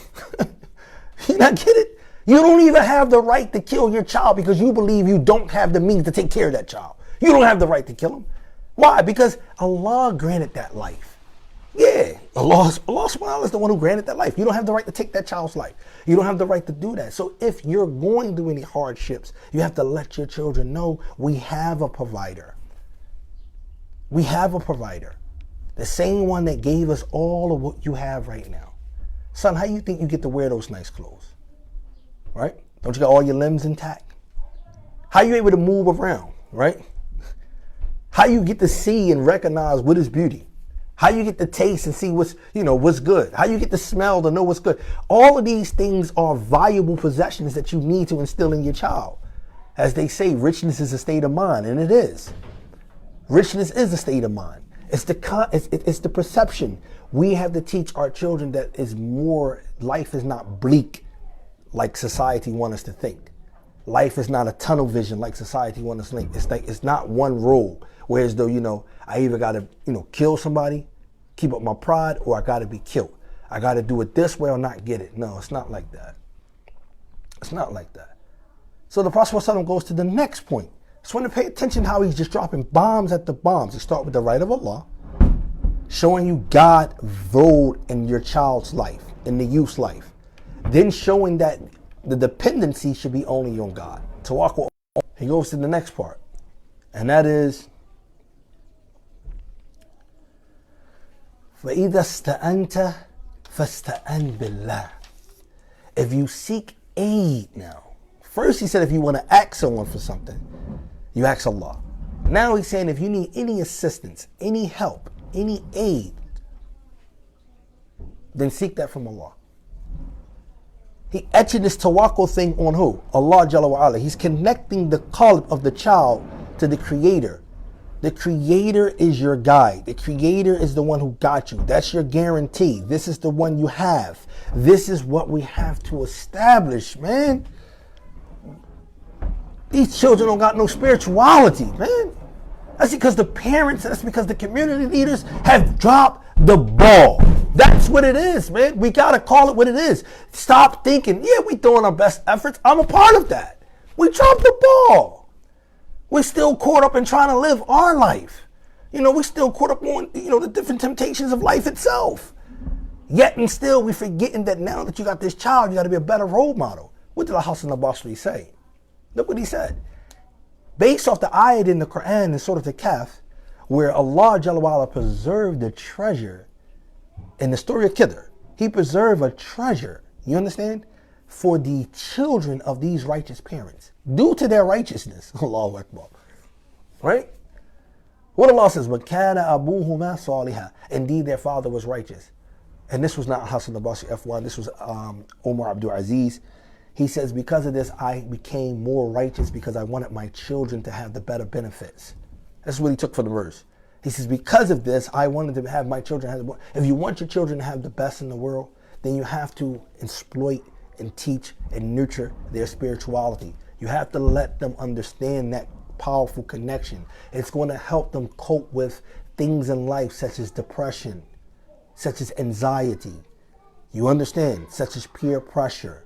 You not get it? You don't even have the right to kill your child because you believe you don't have the means to take care of that child. You don't have the right to kill him. Why? Because Allah granted that life. Yeah, Allah subhanahu is the one who granted that life. You don't have the right to take that child's life. You don't have the right to do that. So if you're going through any hardships, you have to let your children know we have a provider. We have a provider. The same one that gave us all of what you have right now. Son, how you think you get to wear those nice clothes? Right? Don't you got all your limbs intact? How you able to move around? Right? How you get to see and recognize what is beauty? How you get to taste and see what's good? How you get to smell to know what's good? All of these things are valuable possessions that you need to instill in your child. As they say, richness is a state of mind, and it is. Richness is a state of mind. It's the perception. We have to teach our children that life is not bleak like society wants us to think. Life is not a tunnel vision like society wants us to think. It's not one rule. Whereas though, I either got to, kill somebody, keep up my pride, or I got to be killed. I got to do it this way or not get it. No, it's not like that. It's not like that. So the Prophet ﷺ goes to the next point. Just want to pay attention how he's just dropping bombs at the bombs. He start with the right of Allah, showing you God role in your child's life, in the youth's life. Then showing that the dependency should be only on God. Tawakkul. He goes to the next part. And that is, فَإِذَا اسْتَأَنْتَ فَاسْتَأَنْ بِاللَّهِ. If you seek aid now. First he said if you want to ask someone for something, you ask Allah. Now he's saying if you need any assistance, any help, any aid, then seek that from Allah. He etching this tawakkul thing on who? Allah Jalla wa Ala. He's connecting the qalb of the child to the Creator. The Creator is your guide. The Creator is the one who got you. That's your guarantee. This is the one you have. This is what we have to establish, man. These children don't got no spirituality, man. That's because the parents, that's because the community leaders have dropped the ball. That's what it is, man. We got to call it what it is. Stop thinking, yeah, we doing our best efforts. I'm a part of that. We dropped the ball. We're still caught up in trying to live our life. We're still caught up on, the different temptations of life itself. Yet and still, we're forgetting that now that you got this child, you got to be a better role model. What did Al-Hasan al-Basri say? Look what he said. Based off the ayat in the Quran and Surah Al-Kahf, where Allah Jalla wa Ala preserved the treasure in the story of Khidr. He preserved a treasure, you understand, for the children of these righteous parents, due to their righteousness. Allahu Akbar. Right? What Allah says, وَكَانَ أَبُوهُمَا صَالِحًا. Indeed, their father was righteous. And this was not Hassan al-Basri F1, this was Omar Abdul Aziz. He says, because of this, I became more righteous because I wanted my children to have the better benefits. That's what he took for the verse. He says, because of this, I wanted to have my children have the best. If you want your children to have the best in the world, then you have to exploit and teach and nurture their spirituality. You have to let them understand that powerful connection. It's going to help them cope with things in life such as depression, such as anxiety. You understand? Such as peer pressure.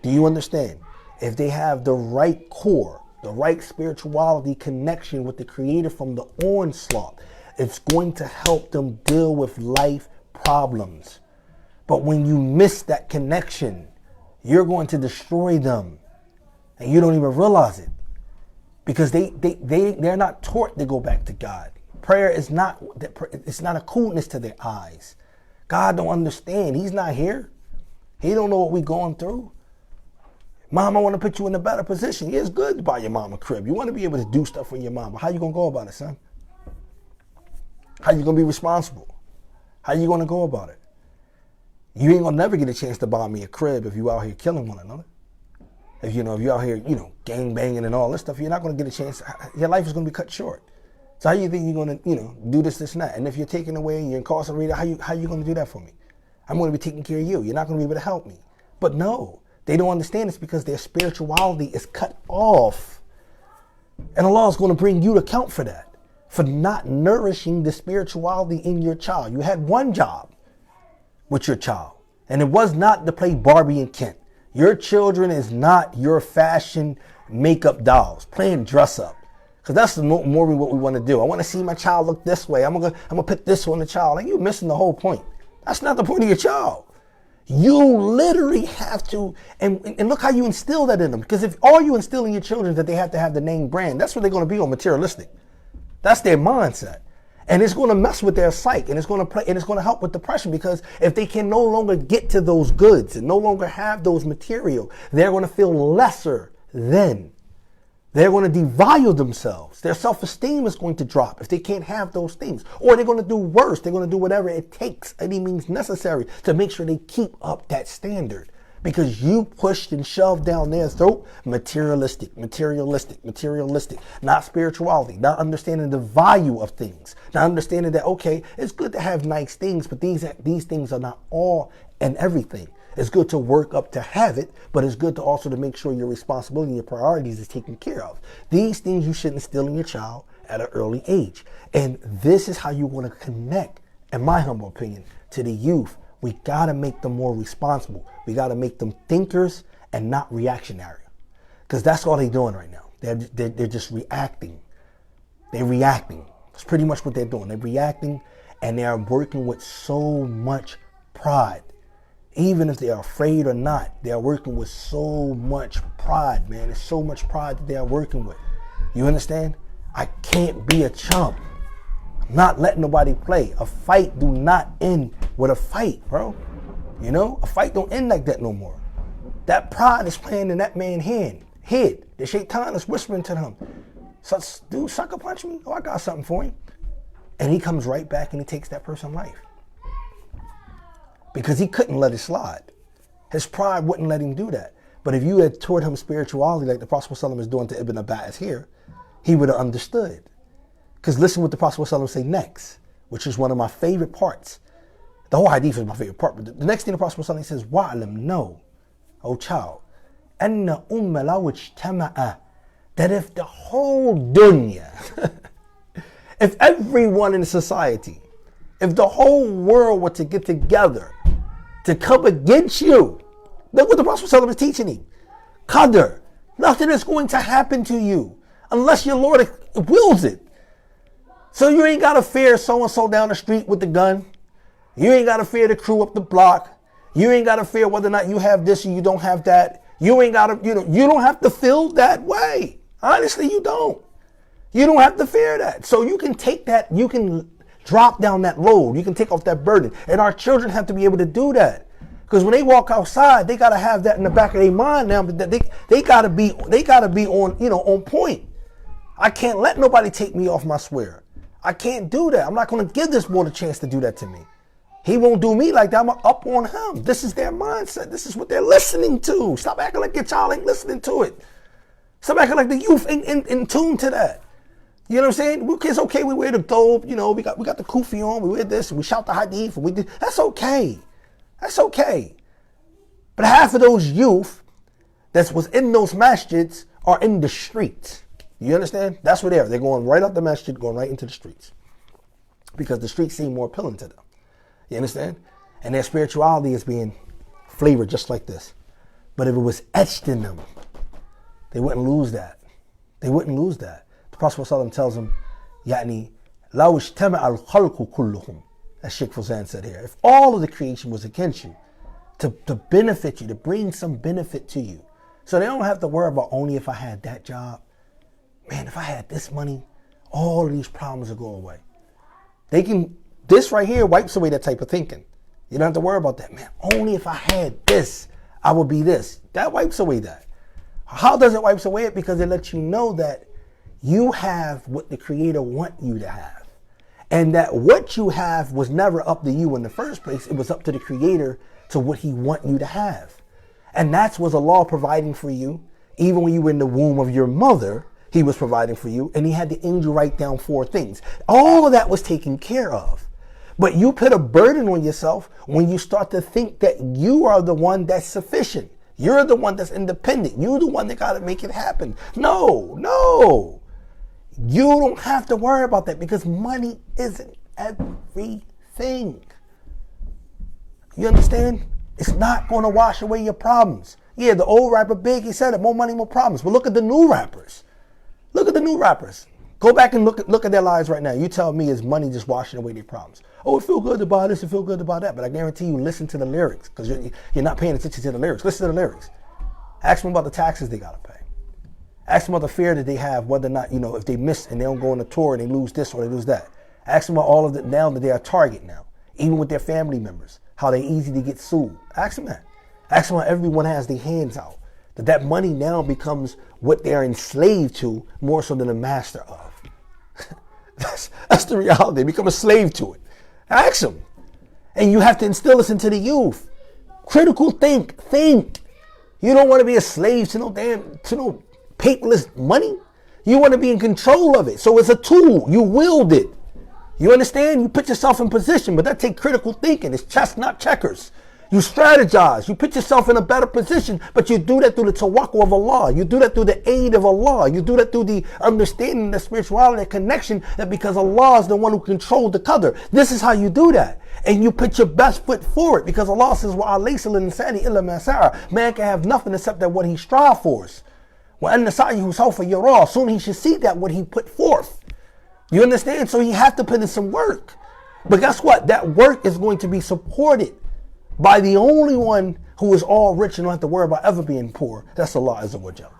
Do you understand? If they have the right core, the right spirituality connection with the Creator from the onslaught, it's going to help them deal with life problems. But when you miss that connection, you're going to destroy them. And you don't even realize it. Because they're not taught to go back to God. Prayer is not, it's not a coolness to their eyes. God don't understand. He's not here. He don't know what we're going through. Mom, I want to put you in a better position. Yeah, it's good to buy your mom a crib. You want to be able to do stuff for your mama. How you going to go about it, son? How you going to be responsible? How you going to go about it? You ain't going to never get a chance to buy me a crib if you out here killing one another. If you out here, gang banging and all this stuff, you're not going to get a chance. Your life is going to be cut short. So how you think you're going to, do this, and that? And if you're taken away, you're incarcerated, how you going to do that for me? I'm going to be taking care of you. You're not going to be able to help me. But no. They don't understand it's because their spirituality is cut off. And Allah is going to bring you to account for that. For not nourishing the spirituality in your child. You had one job with your child. And it was not to play Barbie and Ken. Your children is not your fashion makeup dolls playing dress up. Because that's more what we want to do. I want to see my child look this way. I'm gonna put this on the child. Like, you're missing the whole point. That's not the point of your child. You literally have to, and look how you instill that in them. Because if all you instill in your children is that they have to have the name brand, that's what they're going to be on, materialistic. That's their mindset. And it's going to mess with their psyche, and it's going to play, and it's going to help with depression, because if they can no longer get to those goods and no longer have those material, they're going to feel lesser than. They're going to devalue themselves. Their self-esteem is going to drop if they can't have those things. Or they're going to do worse. They're going to do whatever it takes, any means necessary, to make sure they keep up that standard. Because you pushed and shoved down their throat materialistic, not spirituality, not understanding the value of things, not understanding that, okay, it's good to have nice things, but these things are not all and everything. It's good to work up to have it, but it's good to also to make sure your responsibility and your priorities is taken care of. These things you should instill in your child at an early age. And this is how you want to connect, in my humble opinion, to the youth. We got to make them more responsible. We got to make them thinkers and not reactionary. Because that's all they're doing right now. They're just reacting. They're reacting. That's pretty much what they're doing. They're reacting, and they are working with so much pride. Even if they are afraid or not, they are working with so much pride, man. There's so much pride that they are working with. You understand? I can't be a chump. I'm not letting nobody play. A fight do not end with a fight, bro. You know, a fight don't end like that no more. That pride is playing in that man's head. The shaitan is whispering to him, dude, sucker punch me? Oh, I got something for him. And he comes right back and he takes that person's life. Because he couldn't let it slide. His pride wouldn't let him do that. But if you had taught him spirituality like the Prophet ﷺ is doing to Ibn Abbas here, he would have understood. Because listen what the Prophet ﷺ say next, which is one of my favorite parts. The whole hadith is my favorite part. But the next thing the Prophet ﷺ says, wa'alam, know, O child, anna umma law ijtama'a, that if the whole dunya, if everyone in society, if the whole world were to get together to come against you, look what the Prophet ﷺ is teaching him. Qadr, nothing is going to happen to you unless your Lord wills it. So you ain't got to fear so-and-so down the street with the gun. You ain't got to fear the crew up the block. You ain't got to fear whether or not you have this or you don't have that. You ain't got to, you don't have to feel that way. Honestly, you don't. You don't have to fear that. So you can take that, you can drop down that load. You can take off that burden. And our children have to be able to do that. Because when they walk outside, they got to have that in the back of their mind now. But they got to be on, on point. I can't let nobody take me off my square. I can't do that. I'm not going to give this boy the chance to do that to me. He won't do me like that. I'm up on him. This is their mindset. This is what they're listening to. Stop acting like your child ain't listening to it. Stop acting like the youth ain't in tune to that. You know what I'm saying? It's okay. We wear the thobe. We got the kufi on. We wear this. We shout the hadith. That's okay. That's okay. But half of those youth that was in those masjids are in the streets. You understand? That's where they are. They're going right out the masjid, going right into the streets. Because the streets seem more appealing to them. You understand? And their spirituality is being flavored just like this. But if it was etched in them, they wouldn't lose that. They wouldn't lose that. The Prophet ﷺ tells them, يعني لو اجتمع الخلق كلهم, as Sheikh Fawzan said here, if all of the creation was against you, to benefit you, to bring some benefit to you, so they don't have to worry about only if I had that job. Man, if I had this money, all of these problems will go away. This right here wipes away that type of thinking. You don't have to worry about that. Man, only if I had this, I would be this. That wipes away that. How does it wipe away it? Because it lets you know that you have what the Creator wants you to have. And that what you have was never up to you in the first place. It was up to the Creator to what He wants you to have. And that's what Allah providing for you. Even when you were in the womb of your mother, He was providing for you. And He had the angel write down 4 things. All of that was taken care of. But you put a burden on yourself when you start to think that you are the one that's sufficient. You're the one that's independent. You're the one that got to make it happen. No. You don't have to worry about that because money isn't everything. You understand? It's not going to wash away your problems. Yeah, the old rapper Big, he said it, more money, more problems. But look at the new rappers. Look at the new rappers. Go back and look at their lives right now. You tell me, is money just washing away their problems? Oh, it feel good to buy this, it feel good to buy that. But I guarantee you, listen to the lyrics, because you're not paying attention to the lyrics. Listen to the lyrics. Ask them about the taxes they got to pay. Ask them about the fear that they have, whether or not, if they miss and they don't go on a tour and they lose this or they lose that. Ask them about all of it now that they're a target now, even with their family members, how they easy to get sued. Ask them that. Ask them how everyone has their hands out. That money now becomes what they're enslaved to more so than a master of. That's the reality. They become a slave to it. Ask them. And you have to instill this into the youth. Critical think. You don't want to be a slave to no paperless money. You want to be in control of it. So it's a tool. You wield it. You understand? You put yourself in position, but that takes critical thinking. It's chess, not checkers. You strategize. You put yourself in a better position, but you do that through the tawakkul of Allah. You do that through the aid of Allah. You do that through the understanding, the spirituality, the connection, that because Allah is the one who controlled the qadr. This is how you do that. And you put your best foot forward, because Allah says, "Wa alaysa lil-insani illa ma sa'a." Man can have nothing except that what he strive for. Wa anna sa'yahu sawfa yura. Soon he should see that what he put forth. You understand? So he has to put in some work. But guess what? That work is going to be supported by the only one who is all rich and don't have to worry about ever being poor. That's Allah Azza wa Jalla.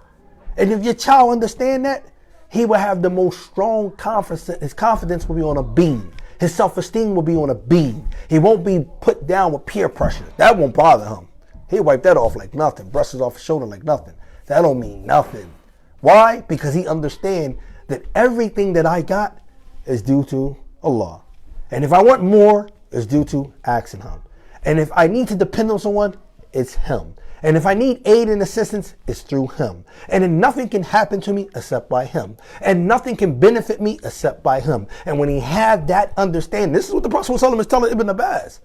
And if your child understand that, he will have the most strong confidence. His confidence will be on a beam. His self-esteem will be on a beam. He won't be put down with peer pressure. That won't bother him. He'll wipe that off like nothing. Brush it off his shoulder like nothing. That don't mean nothing. Why? Because he understands that everything that I got is due to Allah. And if I want more, it's due to asking Him. And if I need to depend on someone, it's Him. And if I need aid and assistance, it's through Him. And then nothing can happen to me except by Him. And nothing can benefit me except by Him. And when he had that understanding, this is what the Prophet ﷺ is telling Ibn Abbas.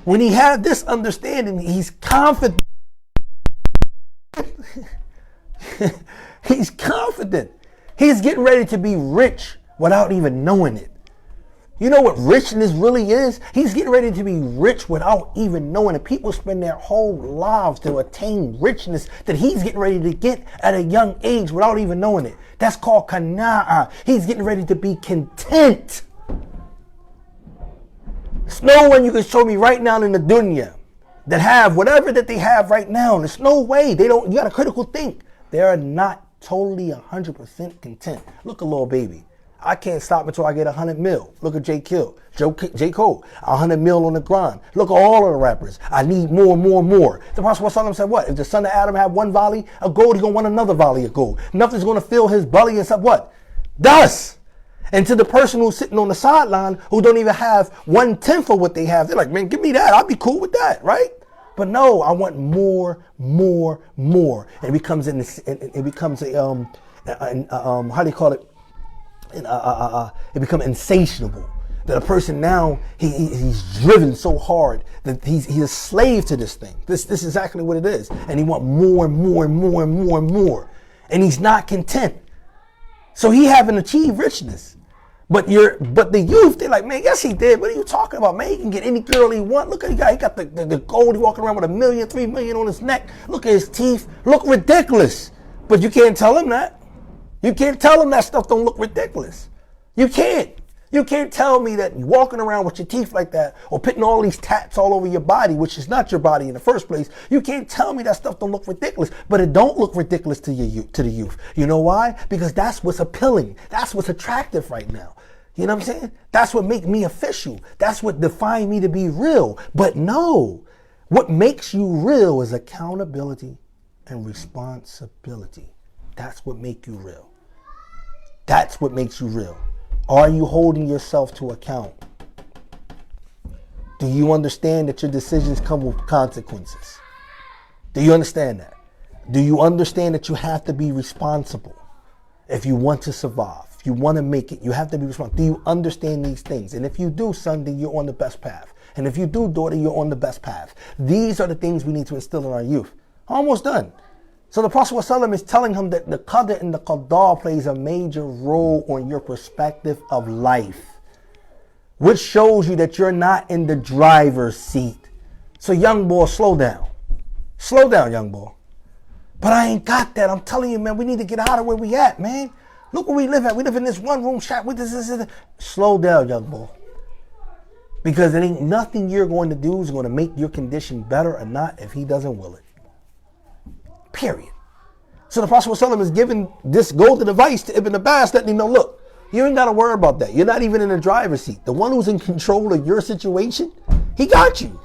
When he had this understanding, he's confident. He's confident. He's getting ready to be rich without even knowing it. You know what richness really is? He's getting ready to be rich without even knowing it. People spend their whole lives to attain richness that he's getting ready to get at a young age without even knowing it. That's called qana'ah. He's getting ready to be content. There's no one you can show me right now in the dunya that have whatever that they have right now. There's no way. They don't. You got a critical think. They're not totally 100% content. Look, a little baby. I can't stop until I get 100 mil. Look at J. Cole, 100 mil on the grind. Look at all of the rappers. I need more and more and more. The Prophet ﷺ said what? If the son of Adam had one volley of gold, he's going to want another volley of gold. Nothing's going to fill his belly except what? Dust. And to the person who's sitting on the sideline who don't even have 1/10 of what they have, they're like, man, give me that. I'll be cool with that, right? But no, I want more. And it becomes how do you call it? It becomes insatiable. That a person now, he's driven so hard that he's a slave to this thing. This is exactly what it is. And he wants more and more. And he's not content. So he haven't achieved richness. But the youth, they're like, man, yes he did. What are you talking about, man? He can get any girl he want. Look at the guy. He got the gold. He's walking around with $1 million, $3 million on his neck. Look at his teeth. Look ridiculous. But you can't tell him that. You can't tell him that stuff don't look ridiculous. You can't. You can't tell me that you're walking around with your teeth like that or putting all these tats all over your body, which is not your body in the first place. You can't tell me that stuff don't look ridiculous, but it don't look ridiculous to the youth. You know why? Because that's what's appealing. That's what's attractive right now. You know what I'm saying? That's what makes me official. That's what defines me to be real. But no, what makes you real is accountability and responsibility. That's what makes you real. That's what makes you real. Are you holding yourself to account? Do you understand that your decisions come with consequences? Do you understand that? Do you understand that you have to be responsible if you want to survive? If you want to make it, you have to be responsible. Do you understand these things? And if you do, son, then you're on the best path. And if you do, daughter, you're on the best path. These are the things we need to instill in our youth. Almost done. So the Prophet ﷺ is telling him that the qadr and the qadar plays a major role on your perspective of life, which shows you that you're not in the driver's seat. So young boy, slow down. Slow down, young boy. But I ain't got that. I'm telling you, man, we need to get out of where we at, man. Look where we live at. We live in this one room shack with this. Slow down, young boy. Because it ain't nothing you're going to do is going to make your condition better or not if he doesn't will it. Period. So the Prophet ﷺ is giving this golden advice to Ibn Abbas, letting him know, look, you ain't got to worry about that. You're not even in the driver's seat. The one who's in control of your situation, he got you.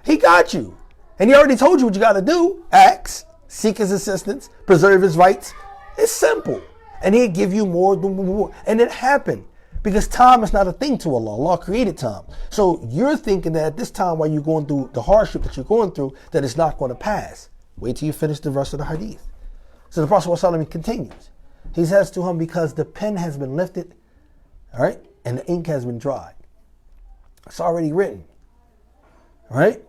He got you. And he already told you what you got to do. Ask, seek his assistance, preserve his rights. It's simple. And he'll give you more. And it happened. Because time is not a thing to Allah. Allah created time. So you're thinking that at this time while you're going through the hardship that you're going through, that it's not going to pass. Wait till you finish the rest of the hadith. So the Prophet ﷺ continues. He says to him, because the pen has been lifted, all right, and the ink has been dried. It's already written. All right?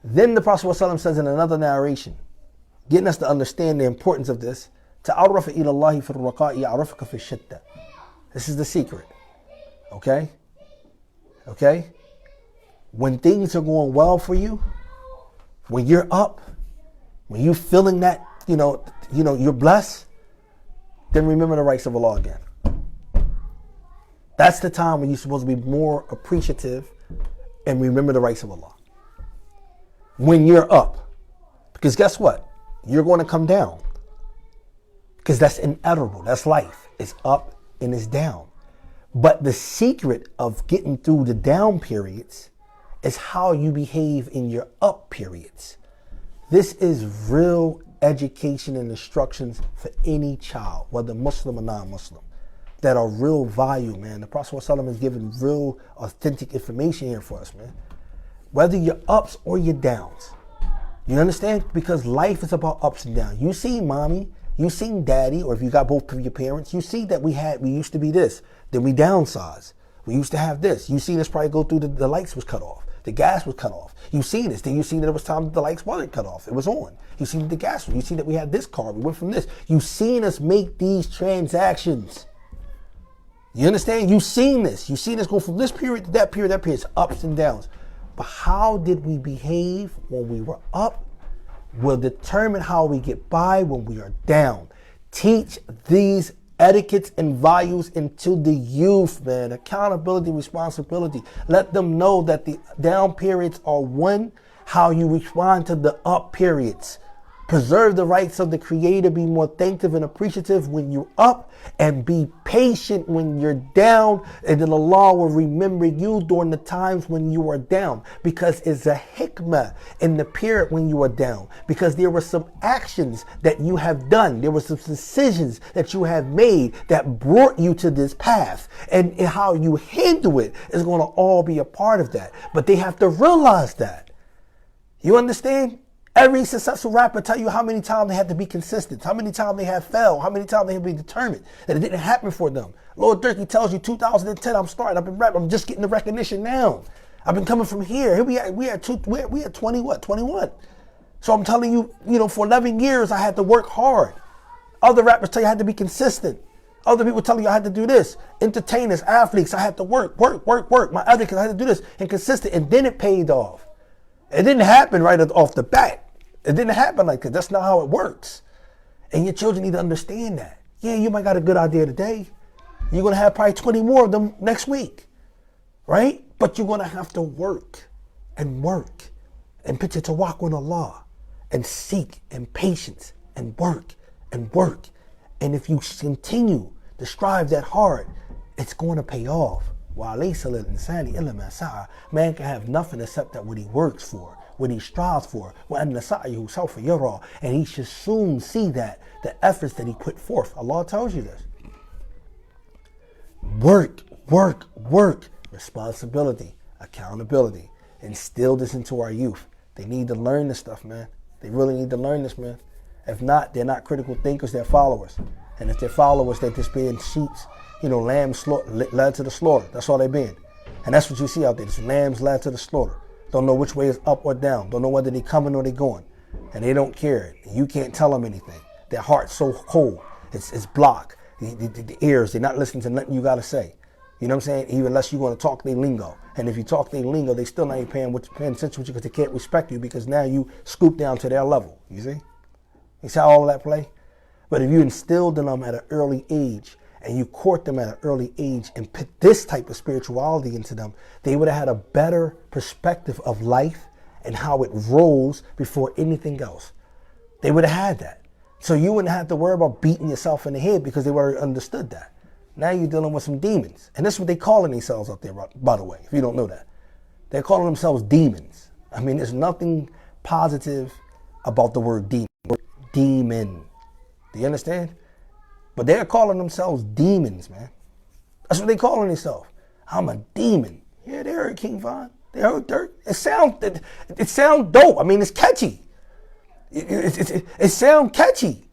Then the Prophet ﷺ says in another narration, getting us to understand the importance of this, تَعَرَّفَ إِلَى اللَّهِ فِي الرَّقَاءِ يَعْرَفْكَ فِي الشِّدَّةِ. This is the secret. Okay? Okay? When things are going well for you, when you're up, when you're feeling that, you're blessed, then remember the rights of Allah again. That's the time when you're supposed to be more appreciative and remember the rights of Allah. When you're up. Because guess what? You're going to come down. Because that's inevitable. That's life. It's up and it's down. But the secret of getting through the down periods is how you behave in your up periods. This is real education and instructions for any child, whether Muslim or non-Muslim, that are real value, man. The Prophet ﷺ is giving real authentic information here for us, man. Whether you're ups or you're downs. You understand? Because life is about ups and downs. You see mommy, you seen daddy, or if you got both of your parents, you see that we used to be this, then we downsized. We used to have this. You seen us probably go through the lights was cut off. The gas was cut off. You seen this. Then you seen that it was time that the lights wasn't cut off. It was on. You seen the gas. You seen that we had this car. We went from this. You seen us make these transactions. You understand? You seen this. You seen us go from this period to that period, that period. It's ups and downs. But how did we behave when we were up will determine how we get by when we are down. Teach these etiquettes and values into the youth, man. Accountability, responsibility. Let them know that the down periods are one, how you respond to the up periods. Preserve the rights of the Creator. Be more thankful and appreciative when you're up, and be patient when you're down. And then Allah will remember you during the times when you are down, because it's a hikmah in the period when you are down. Because there were some actions that you have done. There were some decisions that you have made that brought you to this path. And how you handle it is going to all be a part of that. But they have to realize that. You understand? Every successful rapper tell you how many times they had to be consistent, how many times they have failed, how many times they have been determined, that it didn't happen for them. Lord Durkee tells you 2010, I'm starting, I've been rapping, I'm just getting the recognition now. I've been coming from here. Here we at 20, what, 21. So I'm telling you, for 11 years I had to work hard. Other rappers tell you I had to be consistent. Other people tell you I had to do this. Entertainers, athletes, I had to work. My etiquette, I had to do this, and consistent, and then it paid off. It didn't happen right off the bat. It didn't happen like that. That's not how it works. And your children need to understand that. Yeah, you might got a good idea today. You're going to have probably 20 more of them next week. Right? But you're going to have to work and put your tawakal on Allah and seek and patience and work. And if you continue to strive that hard, it's going to pay off. Man can have nothing except that what he works for, what he strives for, and he should soon see that the efforts that he put forth. Allah tells you this. Work. Responsibility, accountability. Instill this into our youth. They need to learn this stuff, man. They really need to learn this, man. If not, they're not critical thinkers, they're followers. And if they're followers, they're just being sheeps, lambs led to the slaughter. That's all they're being. And that's what you see out there. It's lambs led to the slaughter. Don't know which way is up or down. Don't know whether they're coming or they're going. And they don't care. You can't tell them anything. Their heart's so cold. It's blocked. The ears, they're not listening to nothing you got to say. You know what I'm saying? Even unless you want to talk their lingo. And if you talk their lingo, they still not paying attention to you because they can't respect you because now you scoop down to their level. You see? You see how all of that play? But if you instilled in them at an early age and you court them at an early age and put this type of spirituality into them, they would have had a better perspective of life and how it rolls before anything else. They would have had that. So you wouldn't have to worry about beating yourself in the head because they already understood that. Now you're dealing with some demons. And this is what they calling themselves out there, by the way, if you don't know that. They're calling themselves demons. I mean, there's nothing positive about the word demon. Demon. Do you understand? But they're calling themselves demons, man. That's what they're calling themselves. I'm a demon. Yeah, they heard King Von. They heard Dirk. It sounds dope. I mean, it's catchy. It sounds catchy,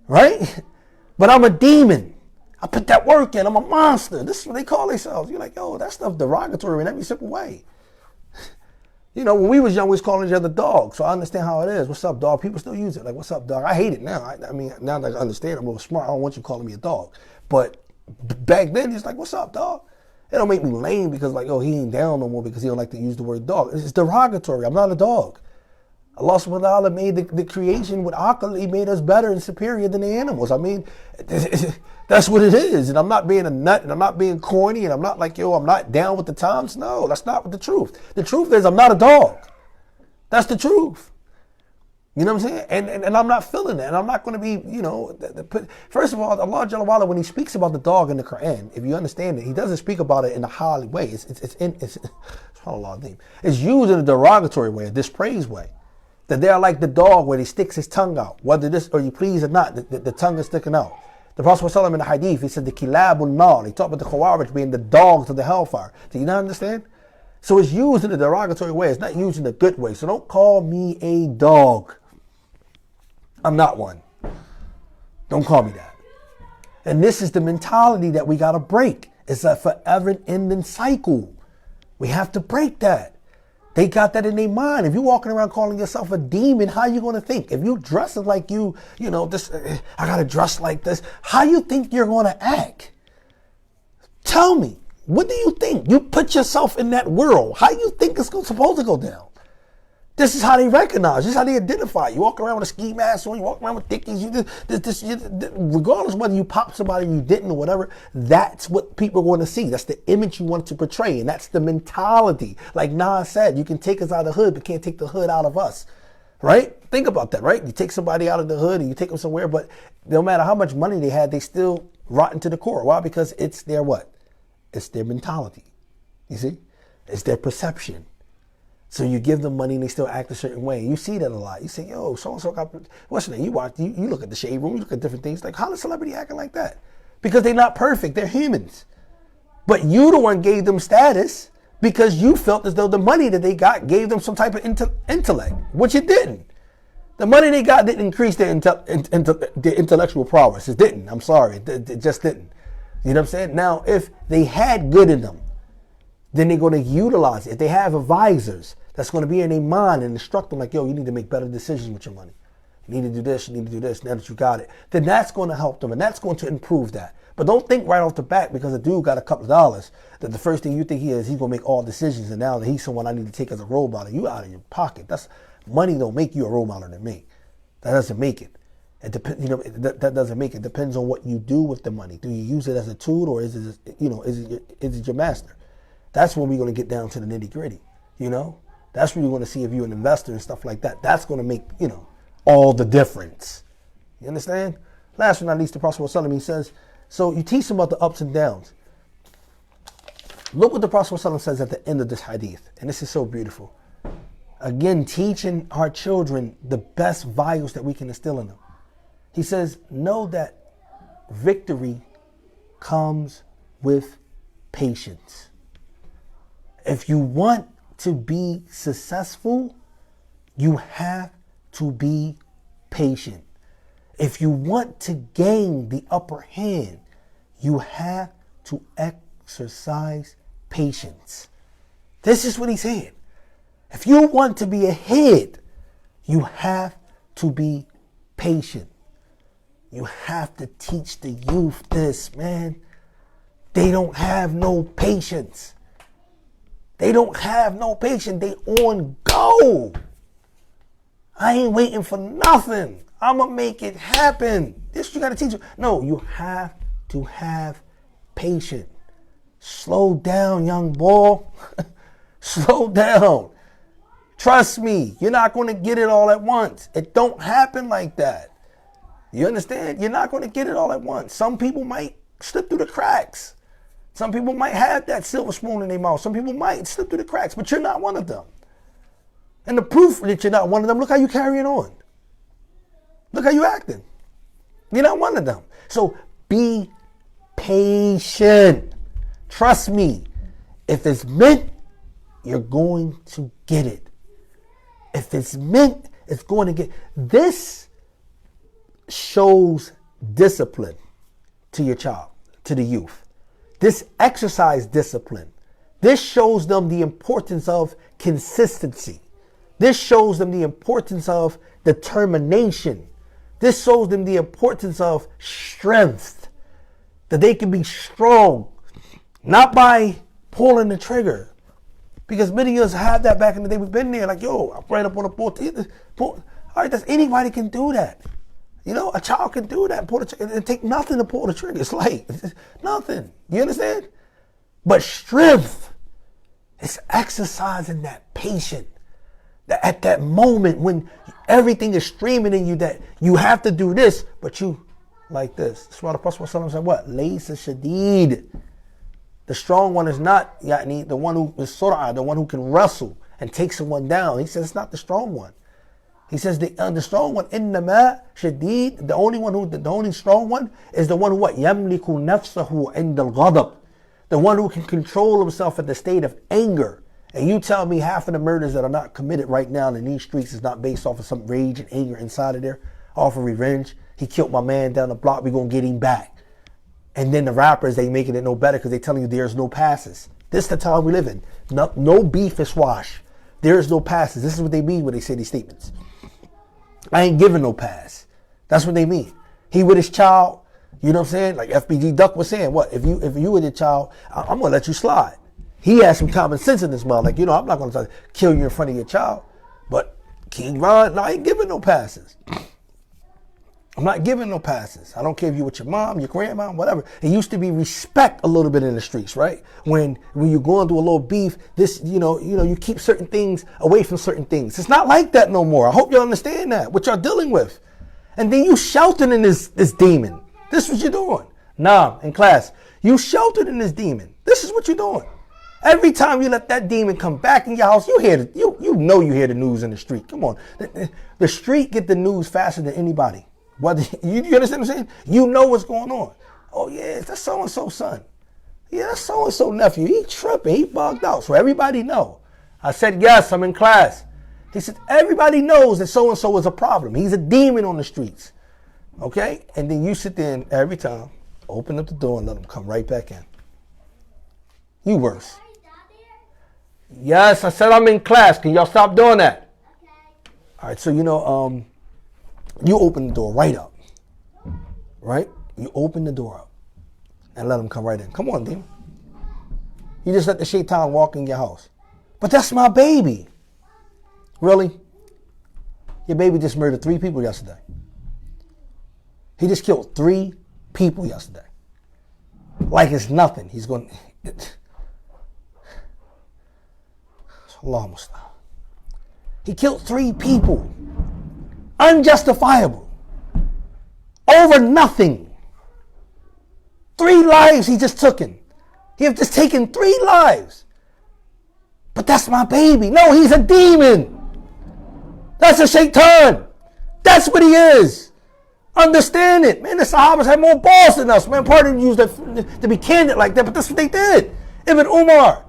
right? But I'm a demon. I put that work in. I'm a monster. This is what they call themselves. You're like, yo, that stuff derogatory in every simple way. You know, when we was young, we was calling each other dog. So I understand how it is. What's up, dog? People still use it. Like, what's up, dog? I hate it now. I mean, now that I understand, I'm a little smart. I don't want you calling me a dog. But back then, it's like, what's up, dog? It don't make me lame because, like, oh, he ain't down no more because he don't like to use the word dog. It's derogatory. I'm not a dog. Allah subhanahu wa ta'ala made the creation with aql. He made us better and superior than the animals. I mean, that's what it is. And I'm not being a nut and I'm not being corny and I'm not like, yo, I'm not down with the times. No, that's not the truth. The truth is I'm not a dog. That's the truth. You know what I'm saying? And I'm not feeling that. And I'm not going to be, you know, first of all, Allah Jalla wa'ala, when he speaks about the dog in the Quran, if you understand it, he doesn't speak about it in a highly way. It's used in a derogatory way, a dispraised way. That they're like the dog where he sticks his tongue out. Whether this or you please or not, the tongue is sticking out. The Prophet ﷺ in the hadith, he said the kilabul nar. He talked about the Khawarij being the dogs of the hellfire. Do you not understand? So it's used in a derogatory way. It's not used in a good way. So don't call me a dog. I'm not one. Don't call me that. And this is the mentality that we got to break. It's a forever ending cycle. We have to break that. They got that in their mind. If you're walking around calling yourself a demon, how you going to think? If you dressing like you know, this, I got to dress like this. How you think you're going to act? Tell me, what do you think? You put yourself in that world. How you think it's supposed to go down? This is how they recognize. This is how they identify. You walk around with a ski mask on. You walk around with dickies. Regardless of whether you pop somebody or you didn't or whatever, that's what people are going to see. That's the image you want to portray. And that's the mentality. Like Nas said, you can take us out of the hood, but can't take the hood out of us. Right? Think about that, right? You take somebody out of the hood and you take them somewhere, but no matter how much money they had, they still rotten to the core. Why? Because it's their what? It's their mentality. You see? It's their perception. So you give them money and they still act a certain way. You see that a lot. You say, yo, so-and-so got, what's your name? You look at the shade room, you look at different things. Like, how is celebrity acting like that? Because they're not perfect. They're humans. But you the one gave them status because you felt as though the money that they got gave them some type of intellect, which it didn't. The money they got didn't increase their intellectual prowess. It didn't. I'm sorry. It just didn't. You know what I'm saying? Now, if they had good in them, then they're going to utilize it. If they have advisors that's going to be in their mind and instruct them like, yo, you need to make better decisions with your money. You need to do this, you need to do this, now that you got it. Then that's going to help them and that's going to improve that. But don't think right off the bat because a dude got a couple of dollars that the first thing you think he's going to make all decisions and now that he's someone I need to take as a role model. You out of your pocket. That's money don't make you a role model to me. That doesn't make it. It depends, you know, that doesn't make it. It depends on what you do with the money. Do you use it as a tool or is it, you know, is it your master? That's when we're going to get down to the nitty gritty, you know? That's when you're going to see if you're an investor and stuff like that. That's going to make, you know, all the difference. You understand? Last but not least, the Prophet ﷺ, he says, so you teach them about the ups and downs. Look what the Prophet ﷺ says at the end of this hadith. And this is so beautiful. Again, teaching our children the best values that we can instill in them. He says, know that victory comes with patience. If you want to be successful, you have to be patient. If you want to gain the upper hand, you have to exercise patience. This is what he's saying. If you want to be ahead, you have to be patient. You have to teach the youth this, man. They don't have no patience. They don't have no patience. They on go. I ain't waiting for nothing. I'm going to make it happen. This you got to teach you. No, you have to have patience. Slow down, young boy. Slow down. Trust me, you're not going to get it all at once. It don't happen like that. You understand? You're not going to get it all at once. Some people might slip through the cracks. Some people might have that silver spoon in their mouth. Some people might slip through the cracks, but you're not one of them. And the proof that you're not one of them, look how you carrying on. Look how you acting. You're not one of them. So be patient. Trust me. If it's meant, you're going to get it. If it's meant, it's going to get. This shows discipline to your child, to the youth. This exercise discipline. This shows them the importance of consistency. This shows them the importance of determination. This shows them the importance of strength. That they can be strong, not by pulling the trigger. Because many of us had that back in the day. We've been there like, yo, I'm right up on the pull. All right, anybody can do that. You know, a child can do that. Pull the trigger. It take nothing to pull the trigger. It's like nothing. You understand? But strength is exercising that patience. That at that moment when everything is streaming in you, that you have to do this, but you like this. That's why the Prophet said, what? Laysa shadid. The strong one is not yani, the one who is sur'ah, the one who can wrestle and take someone down. He says it's not the strong one. He says the strong one, innama shadid, the only strong one is the one who what? Yamliku nafsahu inda al-ghadab. The one who can control himself at the state of anger. And you tell me half of the murders that are not committed right now in these streets is not based off of some rage and anger inside of there, off of revenge. He killed my man down the block, we're going to get him back. And then the rappers, they making it no better because they telling you there's no passes. This is the time we live in. No beef is wash. There is no passes. This is what they mean when they say these statements. I ain't giving no pass. That's what they mean. He with his child, you know what I'm saying? Like FBG Duck was saying, what? If you with your child, I'm going to let you slide. He has some common sense in this mouth. Like, you know, I'm not going to kill you in front of your child. But King Ron, no, I ain't giving no passes. I'm not giving no passes. I don't care if you with your mom, your grandma, whatever. It used to be respect a little bit in the streets, right? When you're going through a little beef, this, you know, you keep certain things away from certain things. It's not like that no more. I hope you understand that, what y'all dealing with. And then you sheltered in this demon. This is what you're doing. Nah, in class, you sheltered in this demon. This is what you're doing. Every time you let that demon come back in your house, you hear you know you hear the news in the street. Come on. The street get the news faster than anybody. Whether you understand what I'm saying? You know what's going on. Oh yeah, that's so-and-so son. Yeah, that's so-and-so nephew. He tripping, he bugged out. So everybody know. I said, yes, I'm in class. He said, everybody knows that so-and-so is a problem. He's a demon on the streets. Okay? And then you sit there and every time, open up the door and let him come right back in. You worse. Yes, I said I'm in class. Can y'all stop doing that? Okay. All right, so you know, you open the door right up. Right? You open the door up and let him come right in. Come on, demon. You just let the shaitan walk in your house. But that's my baby. Really? Your baby just murdered 3 people yesterday. He just killed 3 people yesterday. Like it's nothing. He's going to... Allah Mustafa. He killed 3 people. Unjustifiable. Over nothing. 3 lives he just taken. He have just taken 3 lives. But that's my baby. No, he's a demon. That's a shaitan. That's what he is. Understand it. Man, the Sahabas had more balls than us. Man, pardon used to be candid like that, but that's what they did. Ibn Umar.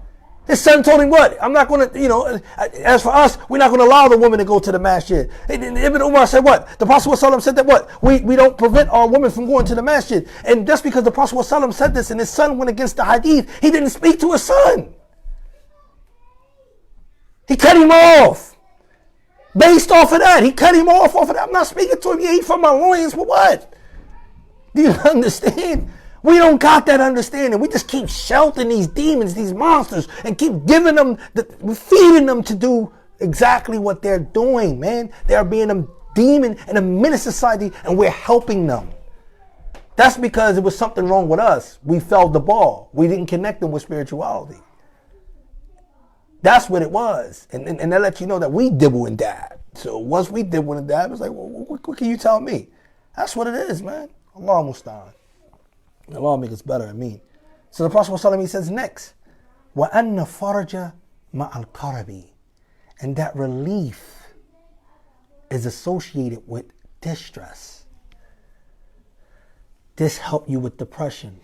His son told him what? I'm not going to, as for us, we're not going to allow the woman to go to the masjid. Ibn Umar said what? The Prophet ﷺ said that what? We don't prevent our women from going to the masjid. And just because the Prophet ﷺ said this and his son went against the hadith, he didn't speak to his son. He cut him off. Based off of that, he cut him off of that. I'm not speaking to him. Yeah, he from my loins, but what? Do you understand? We don't got that understanding. We just keep sheltering these demons, these monsters, and keep giving them, feeding them to do exactly what they're doing, man. They're being a demon and a menace to society, and we're helping them. That's because it was something wrong with us. We fell the ball. We didn't connect them with spirituality. That's what it was. And that lets you know that we dibble and dab. So once we dibble and dab, it's like, well, what can you tell me? That's what it is, man. Allah Mustaan. Allah make us better than me. So the Prophet ﷺ says next, وَأَنَّ فَرْجَ مَعَ الْكَرَبِ, and that relief is associated with distress. This help you with depression.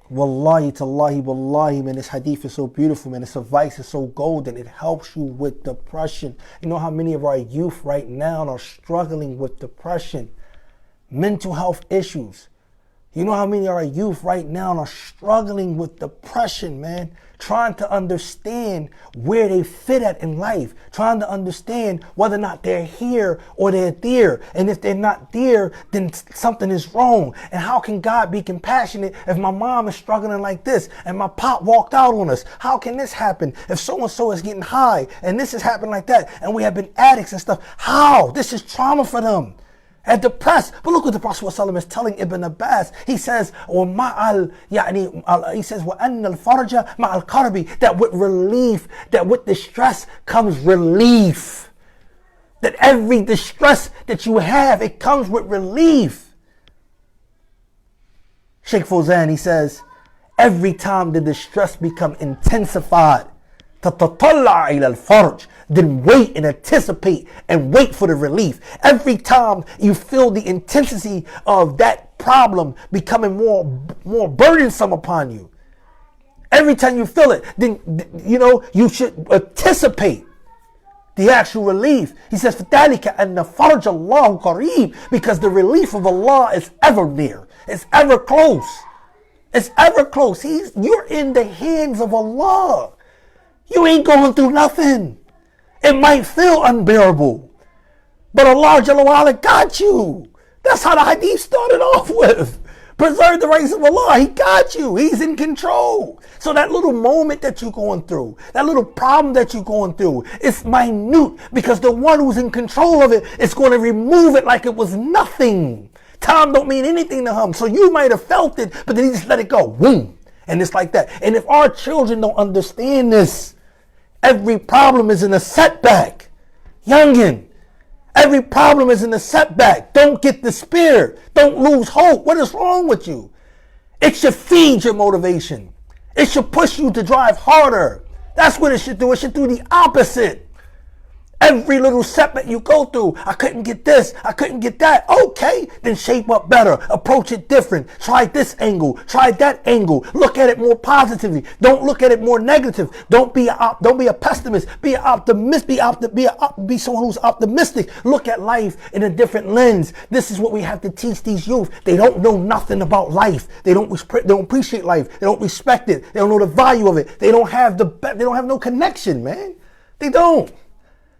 Wallahi, tallahi, wallahi, man, this hadith is so beautiful, man. This advice is so golden. It helps you with depression. You know how many of our youth right now are struggling with depression, mental health issues. You know how many of our youth right now are struggling with depression, man. Trying to understand where they fit at in life. Trying to understand whether or not they're here or they're there. And if they're not there, then something is wrong. And how can God be compassionate if my mom is struggling like this and my pop walked out on us? How can this happen if so-and-so is getting high and this is happening like that and we have been addicts and stuff? How? This is trauma for them. And depressed. But look what the Prophet ﷺ is telling Ibn Abbas. He says, he says, وَأَنَّ الْفَرْجَ مَعَ الْكَرْبِ, that with relief, that with distress comes relief. That every distress that you have, it comes with relief. Sheikh Fawzan, he says, every time the distress become intensified, تَتَطَلَّعَ إِلَى الْفَرْجِ, then wait and anticipate and wait for the relief. Every time you feel the intensity of that problem becoming more burdensome upon you, every time you feel it, then you should anticipate the actual relief. He says, فَذَلِكَ أَنَّ فَرْجَ اللَّهُ قَرِيبٌ, because the relief of Allah is ever near. It's ever close. It's ever close. You're in the hands of Allah. You ain't going through nothing. It might feel unbearable, but Allah Jalla wa Ala got you. That's how the hadith started off with. Preserve the rights of Allah. He got you. He's in control. So that little moment that you're going through, that little problem that you're going through, it's minute, because the one who's in control of it is going to remove it like it was nothing. Time don't mean anything to him. So you might have felt it, but then he just let it go. Boom. And it's like that. And if our children don't understand this, every problem is in a setback. Youngin, every problem is in a setback. Don't get despair. Don't lose hope. What is wrong with you? It should feed your motivation. It should push you to drive harder. That's what it should do. It should do the opposite. Every little setback you go through, I couldn't get this, I couldn't get that. Okay, then shape up better. Approach it different. Try this angle. Try that angle. Look at it more positively. Don't look at it more negative. Don't be a pessimist. Be an optimist. Be someone who's optimistic. Look at life in a different lens. This is what we have to teach these youth. They don't know nothing about life. They don't appreciate life. They don't respect it. They don't know the value of it. They don't have no connection, man. They don't.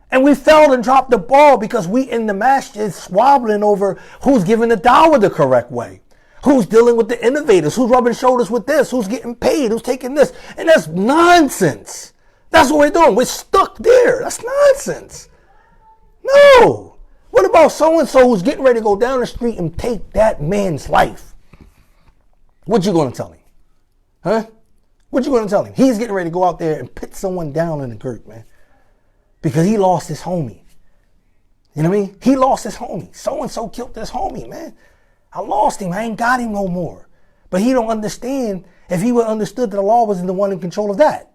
And we failed and dropped the ball because we in the masjid squabbling over who's giving the dawah the correct way. Who's dealing with the innovators, who's rubbing shoulders with this, who's getting paid, who's taking this. And that's nonsense. That's what we're doing. We're stuck there. That's nonsense. No. What about so-and-so who's getting ready to go down the street and take that man's life? What you going to tell him? Huh? What you going to tell him? He's getting ready to go out there and put someone down in the dirt, man. Because he lost his homie. You know what I mean? He lost his homie. So-and-so killed this homie, man. I lost him. I ain't got him no more. But he don't understand. If he would have understood that Allah wasn't the one in control of that.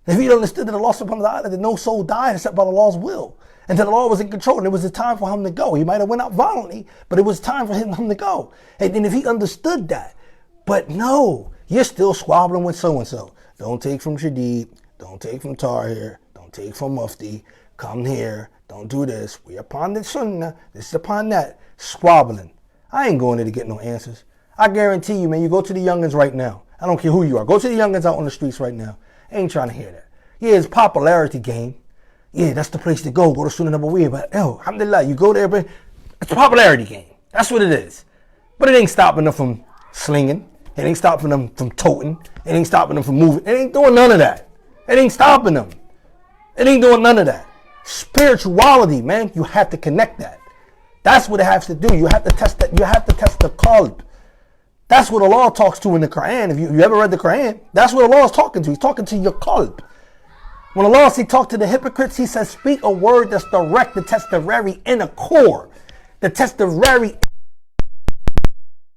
If he understood that Allah subhanahu wa ta'ala, that no soul died except by Allah's will. And that Allah was in control. And it was a time for him to go. He might have went out violently, but it was time for him to go. And if he understood that. But no, you're still squabbling with so-and-so. Don't take from Shadid. Don't take from Tahir. Take from Mufti, come here, don't do this. We upon the sunnah, this is upon that. Squabbling. I ain't going there to get no answers. I guarantee you, man, you go to the youngins right now. I don't care who you are. Go to the youngins out on the streets right now. Ain't trying to hear that. Yeah, it's popularity game. Yeah, that's the place to go. Go to Sunnah Nabawi. But alhamdulillah, you go there, but it's a popularity game. That's what it is. But it ain't stopping them from slinging. It ain't stopping them from toting. It ain't stopping them from moving. It ain't doing none of that. It ain't stopping them. It ain't doing none of that. Spirituality, man, you have to connect that. That's what it has to do. You have to test that. You have to test the qalb. That's what Allah talks to in the Quran. If you ever read the Quran, that's what Allah is talking to. He's talking to your qalb. When Allah says talk to the hypocrites, He says speak a word that's direct to test the very inner core. To test the very.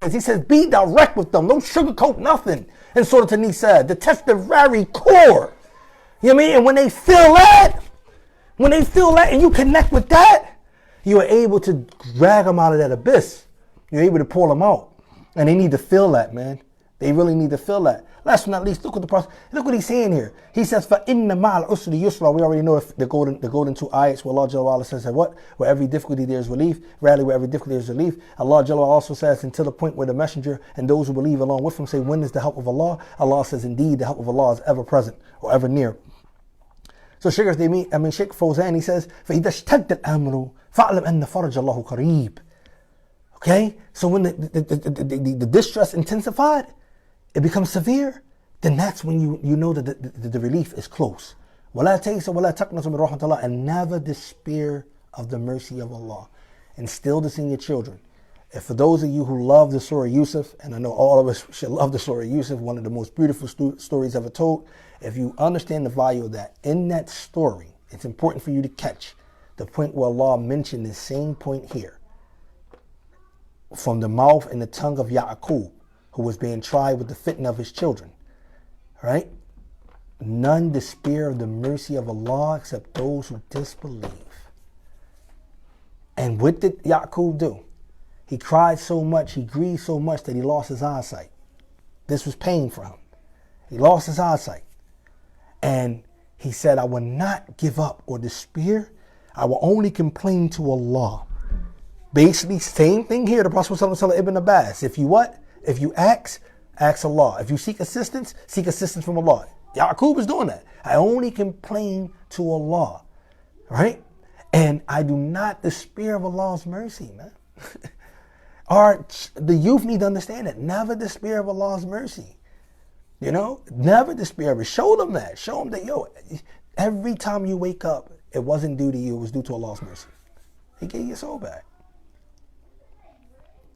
He says be direct with them. Don't sugarcoat nothing. And Surah An-Nisa, to test the very core. You know what I mean? And when they feel that, and you connect with that, you are able to drag them out of that abyss. You're able to pull them out. And they need to feel that, man. They really need to feel that. Last but not least, look what he's saying here. He says, فَإِنَّ مَعَ الْعُسْرِ يُسْرًا. We already know if the golden two ayats where Allah Jalla wa Ala says that what? Where every difficulty there is relief. Rarely where every difficulty there is relief. Allah Jalla wa Ala also says until the point where the messenger and those who believe along with him say, when is the help of Allah? Allah says, indeed, the help of Allah is ever present or ever near. So Sheikh Fawzan, he says, فَإِذَا اشْتَدَّ الْأَمْرُ فَاعْلَمْ أَنَّ فَرَجَ اللَّهُ قَرِيبٌ. Okay? So when the distress intensified, it becomes severe, then that's when you know that the relief is close. وَلَا تَيْسَ وَلَا تَقْنَطُ مِنْ رَحْمَةِ اللَّهِ. And never despair of the mercy of Allah. Instill this in your children. And for those of you who love the Surah Yusuf, and I know all of us should love the Surah Yusuf, one of the most beautiful stories ever told, if you understand the value of that, in that story, it's important for you to catch the point where Allah mentioned the same point here. From the mouth and the tongue of Ya'qub, who was being tried with the fitna of his children. Right? None despair of the mercy of Allah except those who disbelieve. And what did Ya'qub do? He cried so much, he grieved so much that he lost his eyesight. This was pain for him. He lost his eyesight. And he said, I will not give up or despair. I will only complain to Allah. Basically, same thing here. The Prophet ﷺ Ibn Abbas. If you what? If you ask Allah. If you seek assistance from Allah. Ya'qub is doing that. I only complain to Allah. Right? And I do not despair of Allah's mercy, man. The youth need to understand that. Never despair of Allah's mercy. You know? Never despair of it. Show them that. Show them that, every time you wake up, it wasn't due to you. It was due to Allah's mercy. He gave your soul back.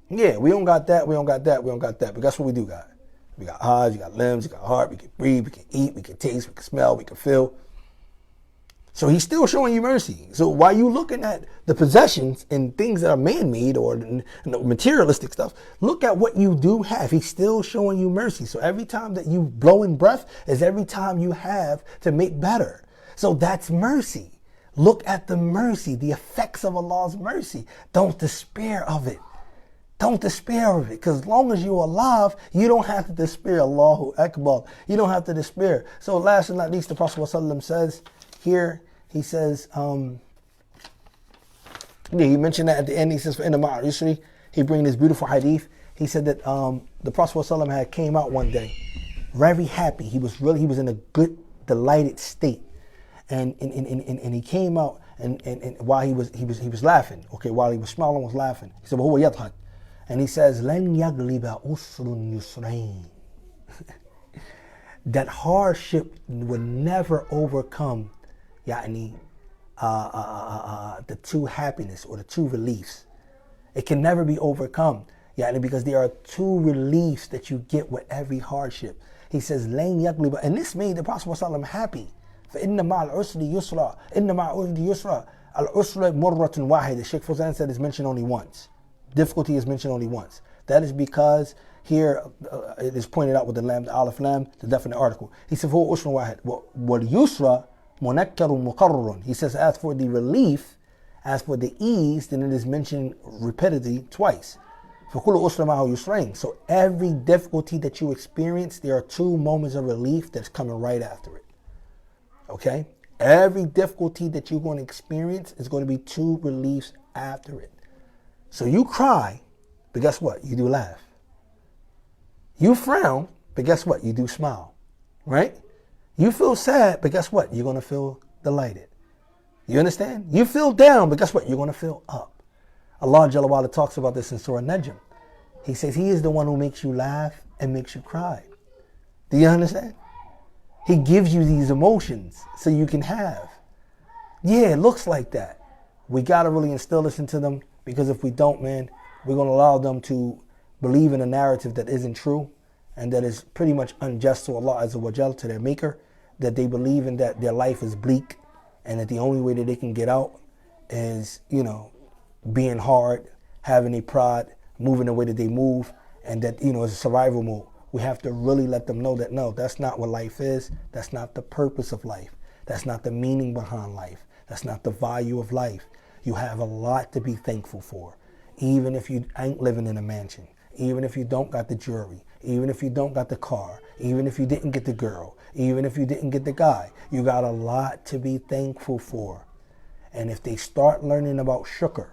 Yeah, we don't got that. But guess what we do got? We got eyes, we got limbs, we got heart, we can breathe, we can eat, we can taste, we can smell, we can feel. So he's still showing you mercy. So while you looking at the possessions and things that are man-made or materialistic stuff, look at what you do have. He's still showing you mercy. So every time that you blow in breath is every time you have to make better. So that's mercy. Look at the mercy, the effects of Allah's mercy. Don't despair of it. Don't despair of it, because as long as you're alive, you don't have to despair. Allahu Akbar. You don't have to despair. So last but not least, the Prophet ﷺ says here, he says, he mentioned that at the end, he says, "Inna ma'a usri," he bring this beautiful hadith. He said that the Prophet ﷺ had came out one day, very happy. He was in a good, delighted state. And he came out and while he was laughing, okay, while he was smiling, was laughing. He said, "Huwa yadhak." And he says, لَنْ يَغْلِبَ أُسْرٌ يُسْرَيْنِ. That hardship would never overcome the two happiness or the two reliefs. It can never be overcome. Because there are two reliefs that you get with every hardship. He says, لَنْ يَغْلِبَ. And this made the Prophet ﷺ happy. فَإِنَّ مَعَ الْعُسْرِ يُسْرًا. إِنَّ مَعَ الْعُسْرِ يُسْرًا. Al-usra murratun wahida. Sheikh Fawzan said is mentioned only once. Difficulty is mentioned only once. That is because here it is pointed out with the lam, the alif lam, the definite article. He said, "For usra wahid, wal yusra munakkarun muqarrarun." He says, as for the relief, as for the ease, then it is mentioned repeatedly twice. For kullu usra ma'ahu yusrayn. So every difficulty that you experience, there are two moments of relief that's coming right after it. Okay, every difficulty that you're going to experience is going to be two reliefs after it. So you cry, but guess what? You do laugh. You frown, but guess what? You do smile, right? You feel sad, but guess what? You're going to feel delighted. You understand? You feel down, but guess what? You're going to feel up. Allah Jalla wa Ala talks about this in Surah Najm. He says He is the one who makes you laugh and makes you cry. Do you understand? He gives you these emotions so you can have. Yeah, it looks like that. We got to really instill this into them, because if we don't, man, we're going to allow them to believe in a narrative that isn't true and that is pretty much unjust to Allah Azza wa Jal, to their maker, that they believe in that their life is bleak and that the only way that they can get out is, being hard, having a pride, moving the way that they move, and that, it's a survival mode. We have to really let them know that, no, that's not what life is. That's not the purpose of life. That's not the meaning behind life. That's not the value of life. You have a lot to be thankful for. Even if you ain't living in a mansion, even if you don't got the jewelry, even if you don't got the car, even if you didn't get the girl, even if you didn't get the guy, you got a lot to be thankful for. And if they start learning about shukr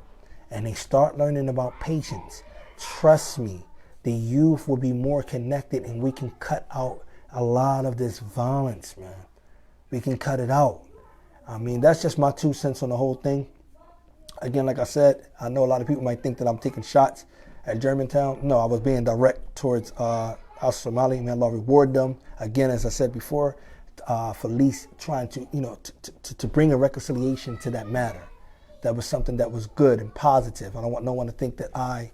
and they start learning about patience, trust me, the youth will be more connected, and we can cut out a lot of this violence, man. We can cut it out. I mean, that's just my 2 cents on the whole thing. Again, like I said, I know a lot of people might think that I'm taking shots at Germantown. No, I was being direct towards Al Somali. May Allah reward them. Again, as I said before, for least trying to, to bring a reconciliation to that matter. That was something that was good and positive. I don't want no one to think that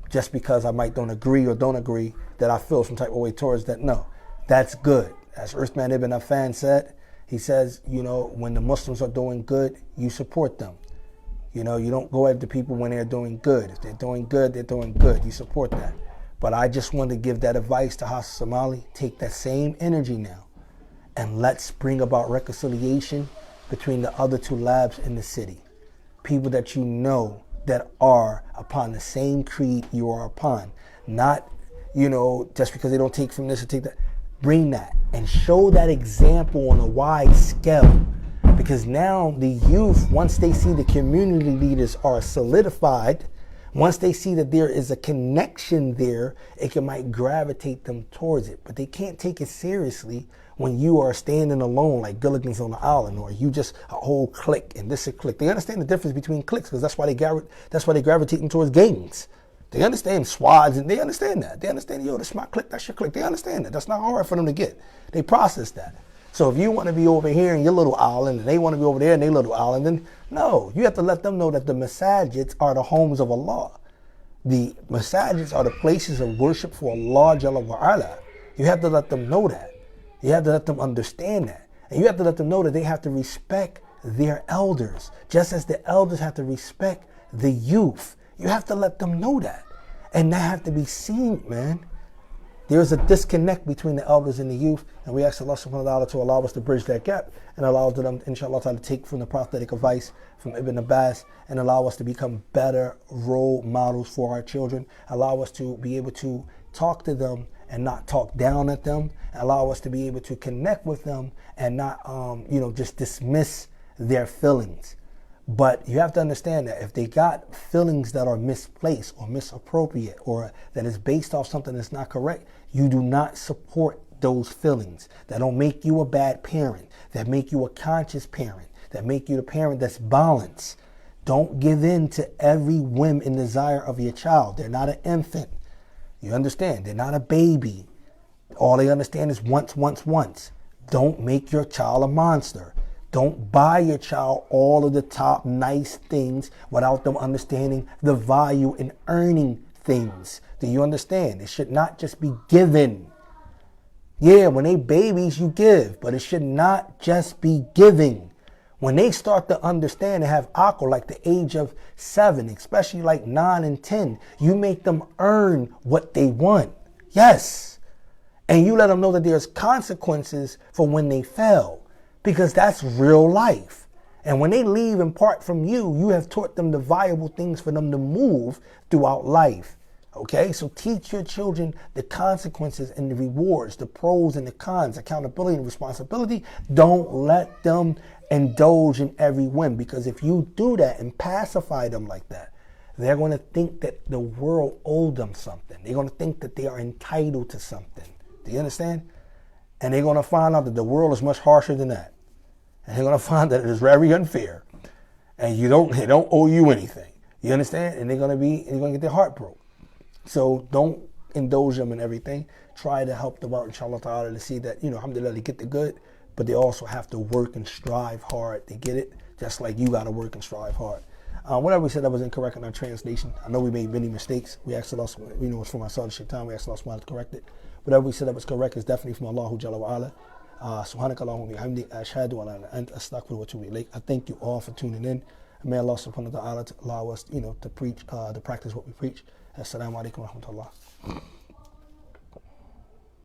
just because I might don't agree, that I feel some type of way towards that. No, that's good. As Uthman ibn Affan said, he says, when the Muslims are doing good, you support them. You don't go after people when they're doing good. If they're doing good, they're doing good. You support that. But I just want to give that advice to Hassan Somali. Take that same energy now, and let's bring about reconciliation between the other 2 labs in the city. People that that are upon the same creed you are upon. Not, just because they don't take from this or take that. Bring that and show that example on a wide scale. Because now the youth, once they see the community leaders are solidified, once they see that there is a connection there, might gravitate them towards it. But they can't take it seriously when you are standing alone like Gilligan's on the Island, or you just a whole clique and this is a clique. They understand the difference between cliques, because that's why they gravitating towards gangs. They understand squads, and they understand that. They understand, that's my clique, that's your clique. They understand that. That's not hard for them to get. They process that. So if you want to be over here in your little island and they want to be over there in their little island, then no, you have to let them know that the masajids are the homes of Allah. The masajids are the places of worship for Allah Jalla wa Ala. You have to let them know that. You have to let them understand that. And you have to let them know that they have to respect their elders, just as the elders have to respect the youth. You have to let them know that. And that have to be seen, man. There's a disconnect between the elders and the youth, and we ask Allah subhanahu wa ta'ala to allow us to bridge that gap and allow them, inshallah, to take from the prophetic advice from Ibn Abbas and allow us to become better role models for our children. Allow us to be able to talk to them and not talk down at them. Allow us to be able to connect with them and not, just dismiss their feelings. But you have to understand that if they got feelings that are misplaced or misappropriate or that is based off something that's not correct, you do not support those feelings. That don't make you a bad parent, that make you a conscious parent, that make you the parent that's balanced. Don't give in to every whim and desire of your child. They're not an infant. You understand? They're not a baby. All they understand is once. Don't make your child a monster. Don't buy your child all of the top nice things without them understanding the value in earning things. Do you understand? It should not just be given. Yeah, when they babies, you give, but it should not just be giving. When they start to understand and have aql, like the age of 7, especially like 9 and 10, you make them earn what they want. Yes. And you let them know that there's consequences for when they fail. Because that's real life. And when they leave and part from you, you have taught them the viable things for them to move throughout life. Okay? So teach your children the consequences and the rewards, the pros and the cons, accountability and responsibility. Don't let them indulge in every whim. Because if you do that and pacify them like that, they're going to think that the world owed them something. They're going to think that they are entitled to something. Do you understand? And they're going to find out that the world is much harsher than that. And they're going to find that it is very unfair. And they don't owe you anything. You understand? And they're going to get their heart broke. So don't indulge them in everything. try to help them out, inshallah ta'ala, to see that, alhamdulillah, they get the good, but they also have to work and strive hard to get it, just like you got to work and strive hard. Whatever we said that was incorrect in our translation, I know we made many mistakes. We asked Allah, it's from ourselves, shaitan, we asked Allah to correct it. Whatever we said that was correct is definitely from Allah Jalla wa Ala. Subhanakallahumma bihamdik, ashhadu an la ilaha illa anta, astaghfiruka wa atubu ilayk. I thank you all for tuning in. And may Allah subhanahu wa ta'ala allow us, to preach, to practice what we preach. Assalamu alaikum wa rahmatullah.